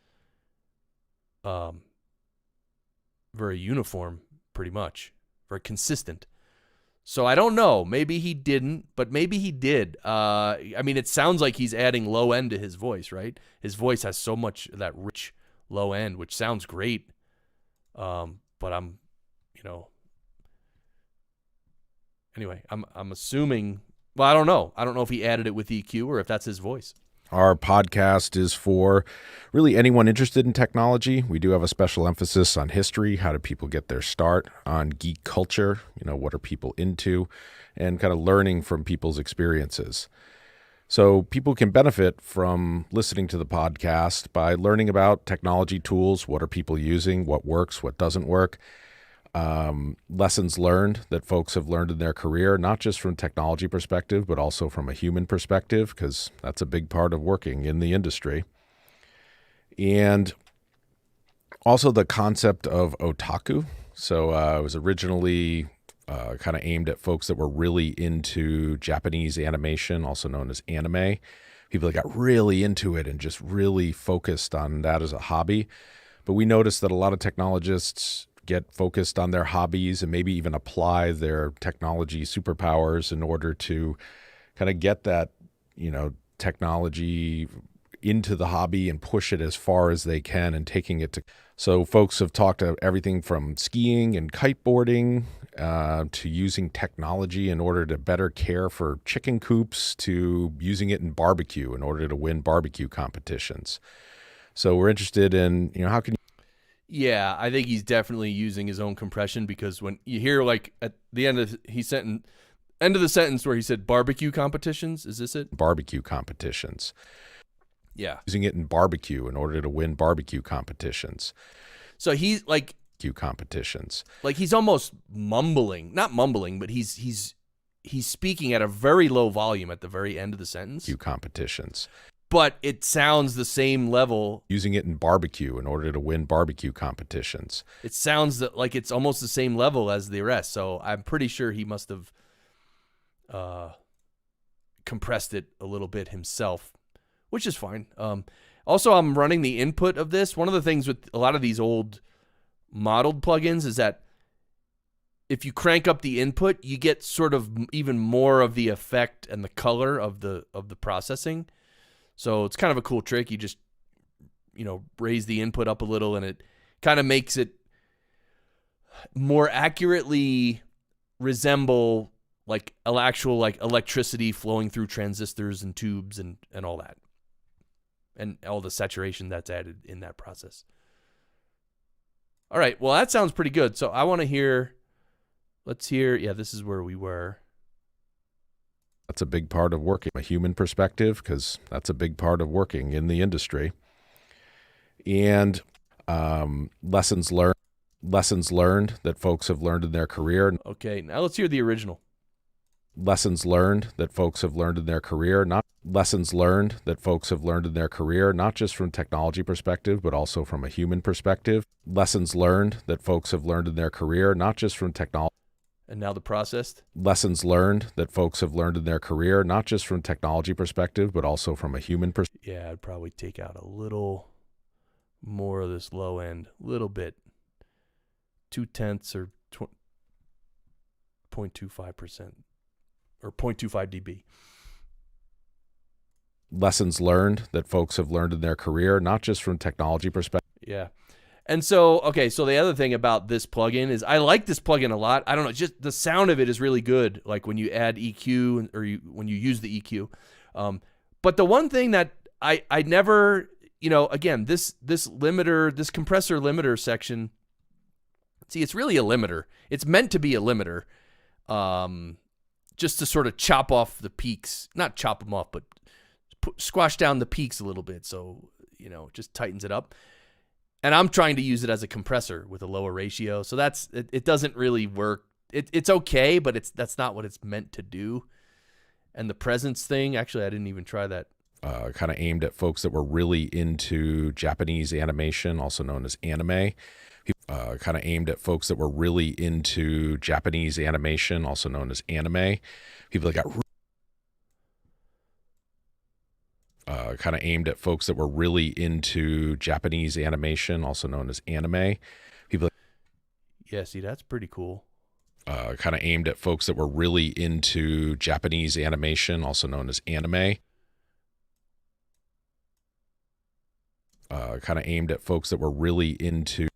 very uniform, pretty much, very consistent. So I don't know. Maybe he didn't, but maybe he did. I mean, it sounds like he's adding low end to his voice, right? His voice has so much of that rich low end, which sounds great. But anyway, I'm assuming. Well, I don't know. I don't know if he added it with EQ or if that's his voice. Our podcast is for really anyone interested in technology. We do have a special emphasis on history. How do people get their start? On geek culture, what are people into? And kind of learning from people's experiences. So people can benefit from listening to the podcast by learning about technology tools. What are people using? What works? What doesn't work? Lessons learned that folks have learned in their career, not just from technology perspective, but also from a human perspective, because that's a big part of working in the industry. And also the concept of otaku. So it was originally kind of aimed at folks that were really into Japanese animation, also known as anime. People that got really into it and just really focused on that as a hobby. But we noticed that a lot of technologists get focused on their hobbies and maybe even apply their technology superpowers in order to kind of get that, technology into the hobby and push it as far as they can and taking it to. So folks have talked about everything from skiing and kiteboarding to using technology in order to better care for chicken coops to using it in barbecue in order to win barbecue competitions. So we're interested in, how can you. Yeah, I think he's definitely using his own compression, because when you hear, like, at the end of the sentence where he said barbecue competitions, is this it? Barbecue competitions. Yeah. Using it in barbecue in order to win barbecue competitions. So he's like competitions. Like, he's almost mumbling, not mumbling, but he's speaking at a very low volume at the very end of the sentence. Competitions. But it sounds the same level. Using it in barbecue in order to win barbecue competitions. It sounds like it's almost the same level as the rest. So I'm pretty sure he must have compressed it a little bit himself, which is fine. Also, I'm running the input of this. One of the things with a lot of these old modeled plugins is that if you crank up the input, you get sort of even more of the effect and the color of the processing. So it's kind of a cool trick. You just, raise the input up a little, and it kind of makes it more accurately resemble like actual like electricity flowing through transistors and tubes and all that. And all the saturation that's added in that process. All right, well, that sounds pretty good. So I want to hear, let's hear, yeah, this is where we were. That's a big part of working from a human perspective, because that's a big part of working in the industry. And lessons learned that folks have learned in their career. Okay, now let's hear the original. Lessons learned that folks have learned in their career, not just from technology perspective, but also from a human perspective. Lessons learned that folks have learned in their career, not just from technology. And now the processed. Lessons learned that folks have learned in their career, not just from technology perspective, but also from a human perspective. Yeah, I'd probably take out a little more of this low end, a little bit. 0.2 or 0.25%. Or 0.25 dB. Lessons learned that folks have learned in their career, not just from technology perspective. Yeah. And so, okay, so the other thing about this plugin is I like this plugin a lot. I don't know, just the sound of it is really good, like when you add EQ or when you use the EQ. But the one thing that I never, again, this compressor limiter section, see, it's really a limiter. It's meant to be a limiter. Just to sort of chop off the peaks, not chop them off, but squash down the peaks a little bit. So, it just tightens it up. And I'm trying to use it as a compressor with a lower ratio. So it doesn't really work. It's okay, but that's not what it's meant to do. And the presence thing, actually, I didn't even try that. Kind of aimed at folks that were really into Japanese animation, also known as anime. Kind of aimed at folks that were really into Japanese animation, also known as anime. People that got kind of aimed at folks that were really into Japanese animation, also known as anime. People. Yeah, see, that's pretty cool. Kind of aimed at folks that were really into Japanese animation, also known as anime. Kind of aimed at folks that were really into.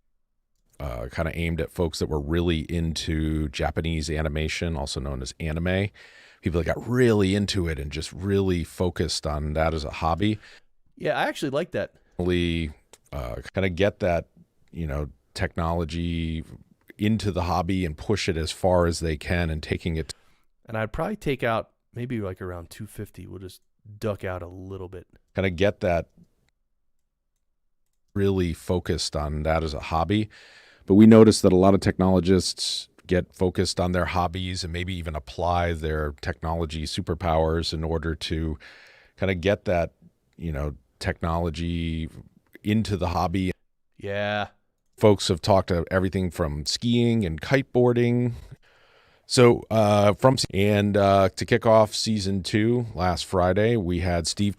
Kind of aimed at folks that were really into Japanese animation, also known as anime. People that got really into it and just really focused on that as a hobby. Yeah, I actually like that. Really kind of get that, technology into the hobby and push it as far as they can and taking it. And I'd probably take out maybe like around 250. We'll just duck out a little bit. Kind of get that really focused on that as a hobby. But we noticed that a lot of technologists get focused on their hobbies and maybe even apply their technology superpowers in order to kind of get that, technology into the hobby. Yeah. Folks have talked to everything from skiing and kiteboarding. So to kick off season 2 last Friday, we had Steve.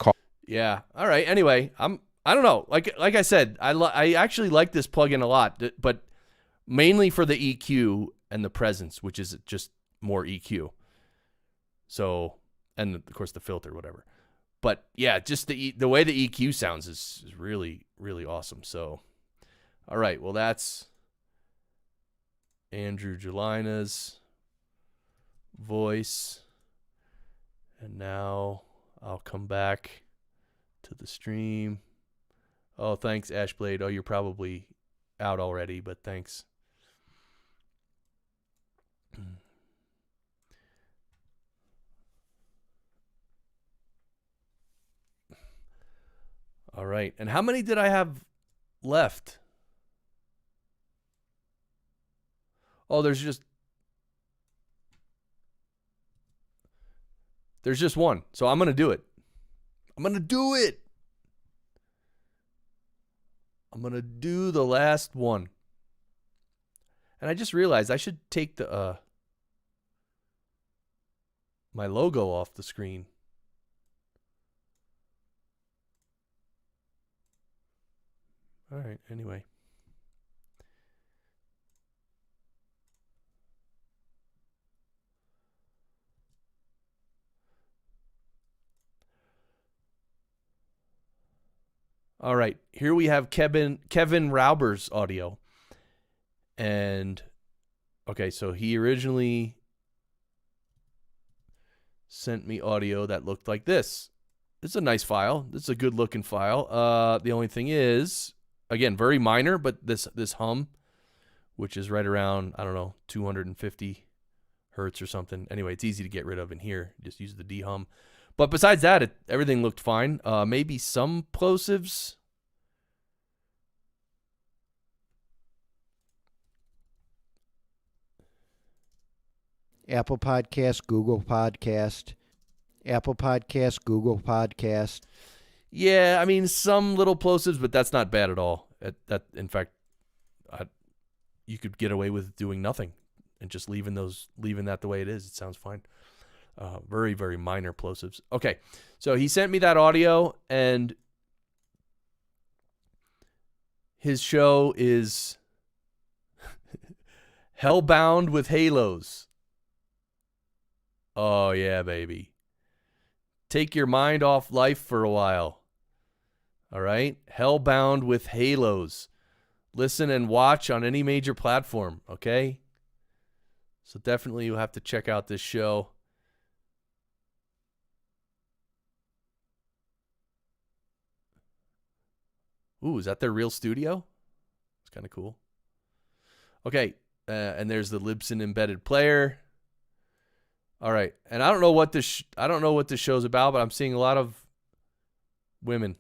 Yeah. All right. Anyway, I don't know. Like I said, I actually like this plugin a lot, but mainly for the EQ and the presence, which is just more EQ. So, and of course the filter, whatever. But yeah, just the way the EQ sounds is really, really awesome. So, all right. Well, that's Andrew Jelina's voice. And now I'll come back to the stream. Oh, thanks, Ashblade. Oh, you're probably out already, but thanks. All right. And how many did I have left? Oh, there's just one. So I'm going to do it. I'm going to do the last one. And I just realized I should take the my logo off the screen. All right. Anyway. All right. Here we have Kevin Rauber's audio. And okay, so he originally sent me audio that looked like this. This is a nice file. This is a good looking file. The only thing is, again, very minor, but this hum, which is right around, I don't know, 250 hertz or something. Anyway, it's easy to get rid of in here. Just use the dehum. But besides that, everything looked fine. Maybe some plosives. Apple Podcast, Google Podcast, Apple Podcast, Google Podcast. Yeah, I mean, some little plosives, but that's not bad at all. In fact, you could get away with doing nothing and just leaving that the way it is. It sounds fine. Very, very minor plosives. Okay, so he sent me that audio, and his show is Hellbound with Halos. Oh, yeah, baby. Take your mind off life for a while. All right? Hellbound with Halos. Listen and watch on any major platform, okay? So definitely you'll have to check out this show. Ooh, is that their real studio? It's kind of cool. Okay, and there's the Libsyn embedded player. All right, and I don't know what this show's about, but I'm seeing a lot of women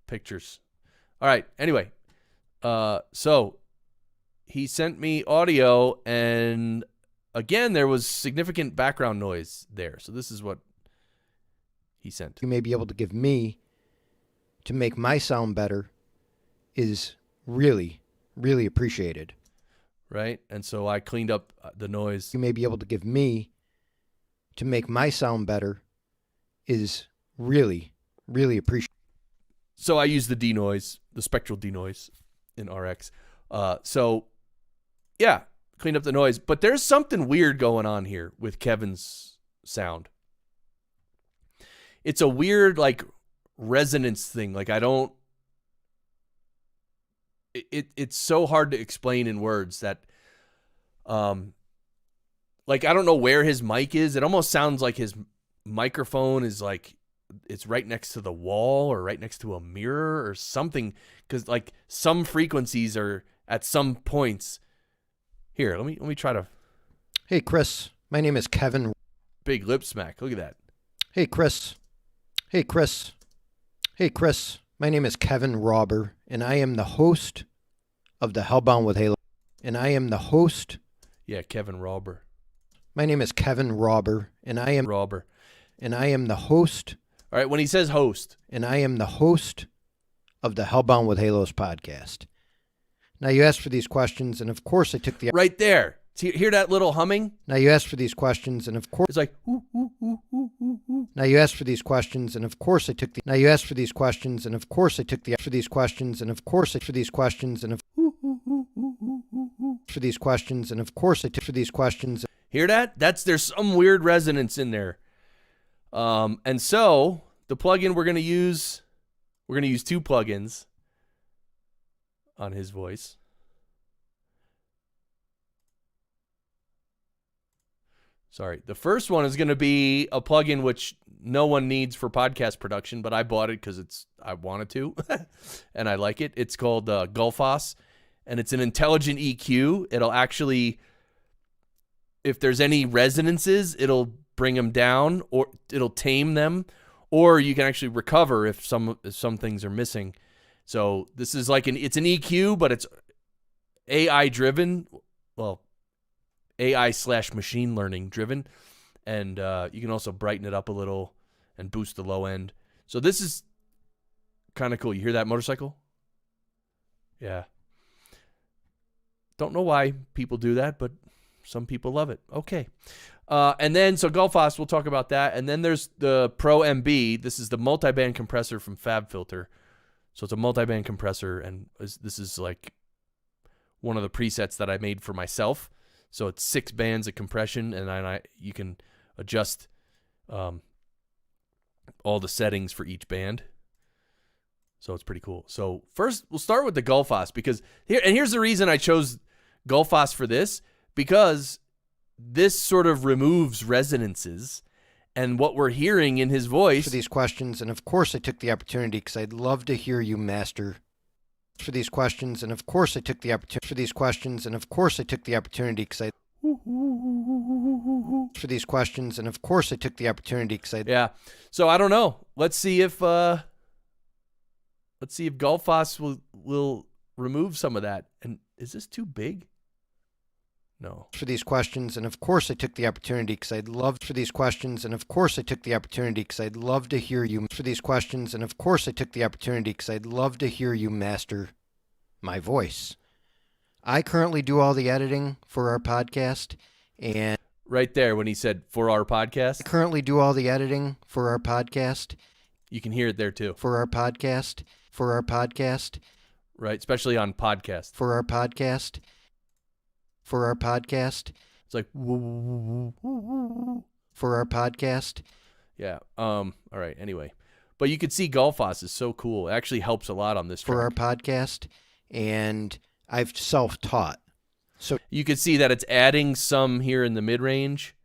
pictures. All right, anyway, so he sent me audio, and again, there was significant background noise there. So this is what he sent. You may be able to give me to make my sound better is really, really appreciated. Right, and so I cleaned up the noise. You may be able to give me to make my sound better is really, really appreciated. So I use the denoise, the Spectral Denoise in RX. So, yeah, cleaned up the noise. But there's something weird going on here with Kevin's sound. It's a weird, like, resonance thing. Like, it's so hard to explain in words that, like, I don't know where his mic is. It almost sounds like his microphone is like, it's right next to the wall or right next to a mirror or something. Because, like, some frequencies are at some points. Here, let me try to. Hey, Chris, my name is Kevin. Big lip smack. Look at that. Hey, Chris. Hey, Chris. Hey, Chris, my name is Kevin Rauber, and I am the host of the Hellbound with Halo. And I am the host. Yeah, Kevin Rauber. My name is Kevin Rauber, and I am Rauber. And I am the host. All right, when he says host. And I am the host of the Hellbound with Halos podcast. Now, you asked for these questions, and of course I took the... Right there. Hear that little humming? Now, you asked for these questions, and of course... It's like... Ooh, ooh, ooh, ooh, ooh, ooh. Now, you asked for these questions, and of course I took the... Now, you asked for these questions, and of course I took the... For these questions, and of course I... For these questions, and of... For these questions, and of course I took... For these questions... Hear that? There's some weird resonance in there. And so the plugin we're going to use two plugins on his voice. Sorry. The first one is going to be a plugin which no one needs for podcast production, but I bought it because I wanted to and I like it. It's called Gulfoss, and it's an intelligent EQ. It'll actually, if there's any resonances, it'll bring them down, or it'll tame them, or you can actually recover if some things are missing. So this is like it's an EQ, but it's AI driven. Well, AI/machine learning driven, and you can also brighten it up a little and boost the low end. So this is kind of cool. You hear that motorcycle? Yeah. Don't know why people do that, but some people love it. Okay. And then, so Gulfoss, we'll talk about that. And then there's the Pro MB. This is the multi-band compressor from FabFilter. So it's a multi-band compressor, and this is like one of the presets that I made for myself. So it's 6 bands of compression, and you can adjust all the settings for each band. So it's pretty cool. So first, we'll start with the Gulfoss, because here's the reason I chose Gulfoss for this, because this sort of removes resonances, and what we're hearing in his voice. For these questions, and of course I took the opportunity because I'd love to hear you master. For these questions, and of course I took the opportunity. For these questions, and of course I took the opportunity because I. For these questions, and of course I took the opportunity because I. Yeah. So I don't know. Let's see if Gulfoss will remove some of that. And is this too big? No. For these questions, and of course I took the opportunity because I'd love for these questions, and of course I took the opportunity because I'd love to hear you for these questions, and of course I took the opportunity because I'd love to hear you master my voice. I currently do all the editing for our podcast, and right there when he said for our podcast. I currently do all the editing for our podcast. You can hear it there too. For our podcast. For our podcast. Right, especially on podcast. For our podcast. For our podcast. It's like for our podcast. Yeah. All right. Anyway, but you can see Gulfoss is so cool. It actually helps a lot on this track. For our podcast, and I've self-taught. So you can see that it's adding some here in the mid-range.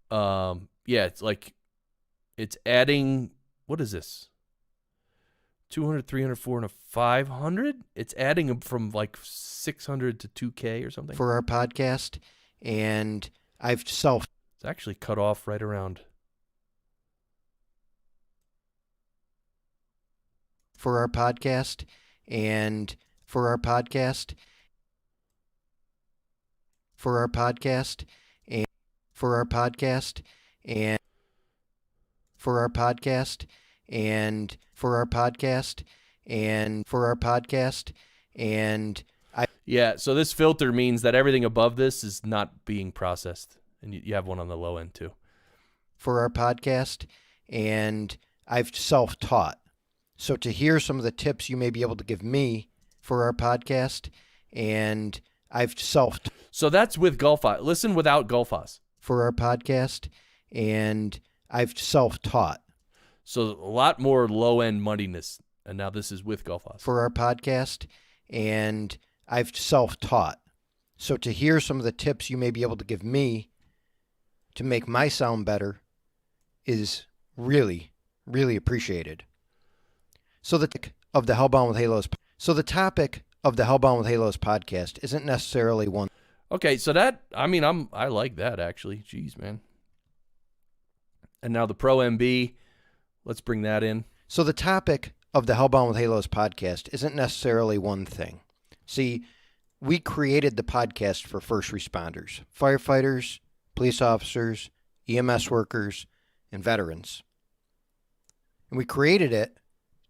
Yeah, it's like it's adding, what is this? 200, 300, 400, 500? It's adding them from like 600 to 2K or something. For our podcast, and I've It's actually cut off right around. For our podcast, and for our podcast. For our podcast, and for our podcast, and for our podcast, and for our podcast, and for our podcast, and I. Yeah, so this filter means that everything above this is not being processed, and you have one on the low end too. For our podcast, and I've self-taught. So to hear some of the tips you may be able to give me for our podcast, and I've self-taught. So that's with Gulfoss. Listen without Gulfoss. For our podcast, and I've self-taught. So a lot more low-end muddiness, and now this is with Gulfoss. For our podcast, and I've self-taught. So to hear some of the tips you may be able to give me to make my sound better is really, really appreciated. So the topic of the Hellbound with Halos podcast isn't necessarily one. Okay, so that, I mean, I like that actually. Jeez, man. And now the Pro MB, let's bring that in. So the topic of the Hellbound with Halos podcast isn't necessarily one thing. See, we created the podcast for first responders, firefighters, police officers, EMS workers, and veterans. And we created it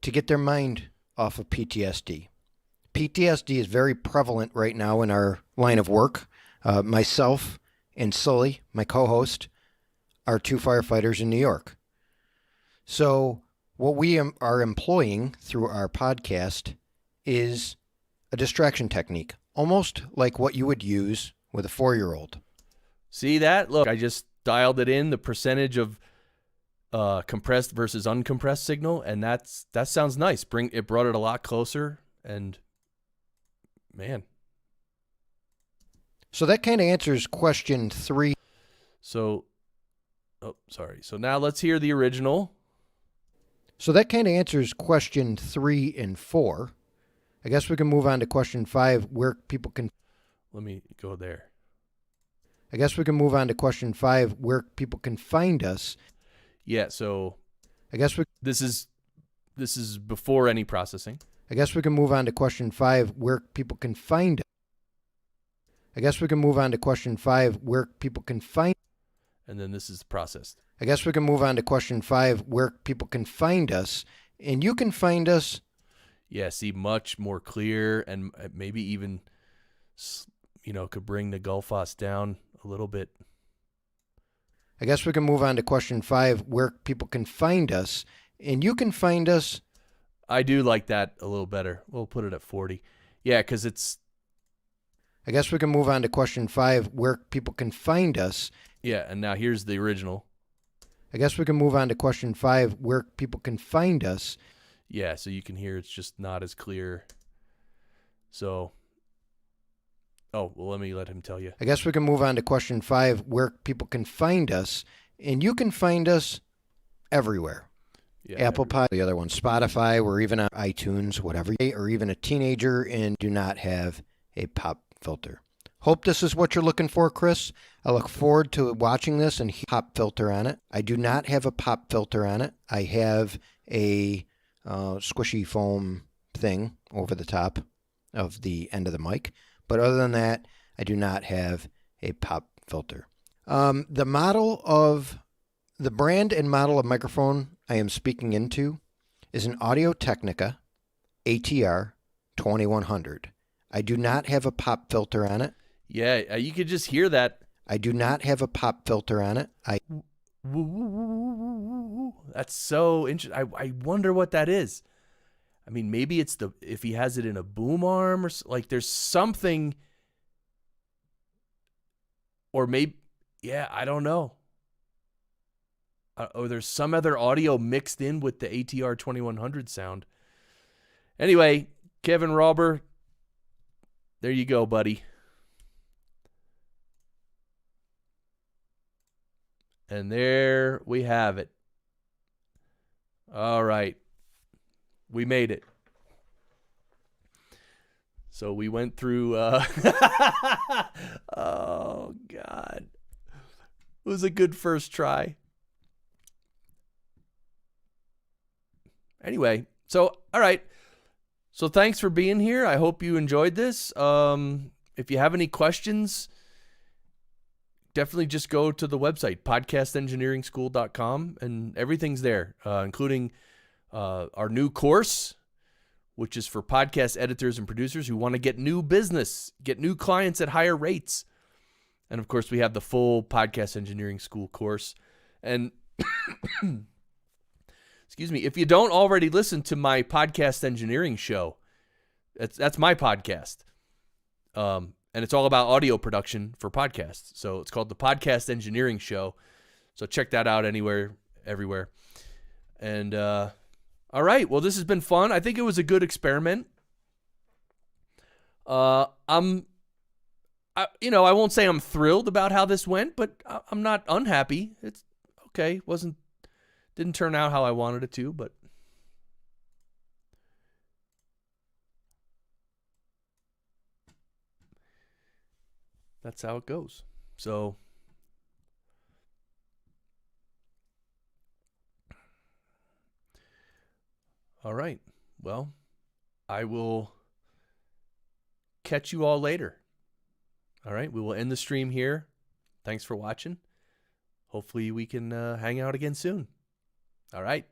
to get their mind off of PTSD. PTSD is very prevalent right now in our line of work. Myself and Sully, my co-host, are 2 firefighters in New York. So what we are employing through our podcast is a distraction technique, almost like what you would use with a 4-year-old. See that? Look, I just dialed it in, the percentage of compressed versus uncompressed signal, and that sounds nice. It brought it a lot closer, and man. So that kind of answers question 3. So now let's hear the original. So that kind of answers question 3 and 4. I guess we can move on to question 5, where people can. Let me go there. I guess we can move on to question 5, where people can find us. Yeah, so I guess this is before any processing. I guess we can move on to question 5, where people can find. I guess we can move on to question 5, where people can find. And then this is processed. I guess we can move on to question 5, where people can find us. And you can find us. Yeah, see, much more clear, and maybe even, could bring the Gulfoss down a little bit. I guess we can move on to question 5, where people can find us. And you can find us. I do like that a little better. We'll put it at 40. Yeah, because it's... I guess we can move on to question 5, where people can find us. Yeah, and now here's the original. I guess we can move on to question 5, where people can find us. Yeah, so you can hear it's just not as clear. So, oh, well, let him tell you. I guess we can move on to question 5, where people can find us. And you can find us everywhere. Yeah, Apple Pod, the other one, Spotify, we're even on iTunes, whatever, or even a teenager and do not have a pop filter. Hope this is what you're looking for, Chris. I look forward to watching this and pop filter on it. I do not have a pop filter on it. I have a squishy foam thing over the top of the end of the mic. But other than that, I do not have a pop filter. The brand and model of microphone I am speaking into is an Audio-Technica ATR 2100. I do not have a pop filter on it. Yeah, you could just hear that. I do not have a pop filter on it. That's so interesting. I wonder what that is. I mean, maybe it's if he has it in a boom arm or like there's something, or maybe, yeah, I don't know. Or there's some other audio mixed in with the ATR 2100 sound. Anyway, Kevin Robber, there you go, buddy. And there we have it. All right. We made it. So we went through... oh, God. It was a good first try. Anyway, so, all right. So thanks for being here. I hope you enjoyed this. If you have any questions, definitely just go to the website, podcastengineeringschool.com, and everything's there, including our new course, which is for podcast editors and producers who want to get new business, get new clients at higher rates. And, of course, we have the full Podcast Engineering School course. And... excuse me, if you don't already listen to my podcast engineering show, that's my podcast. And it's all about audio production for podcasts. So it's called the Podcast Engineering Show. So check that out everywhere. And all right, well, this has been fun. I think it was a good experiment. I won't say I'm thrilled about how this went, but I'm not unhappy. It's okay. Didn't turn out how I wanted it to, but that's how it goes. So, all right. Well, I will catch you all later. All right. We will end the stream here. Thanks for watching. Hopefully we can hang out again soon. All right.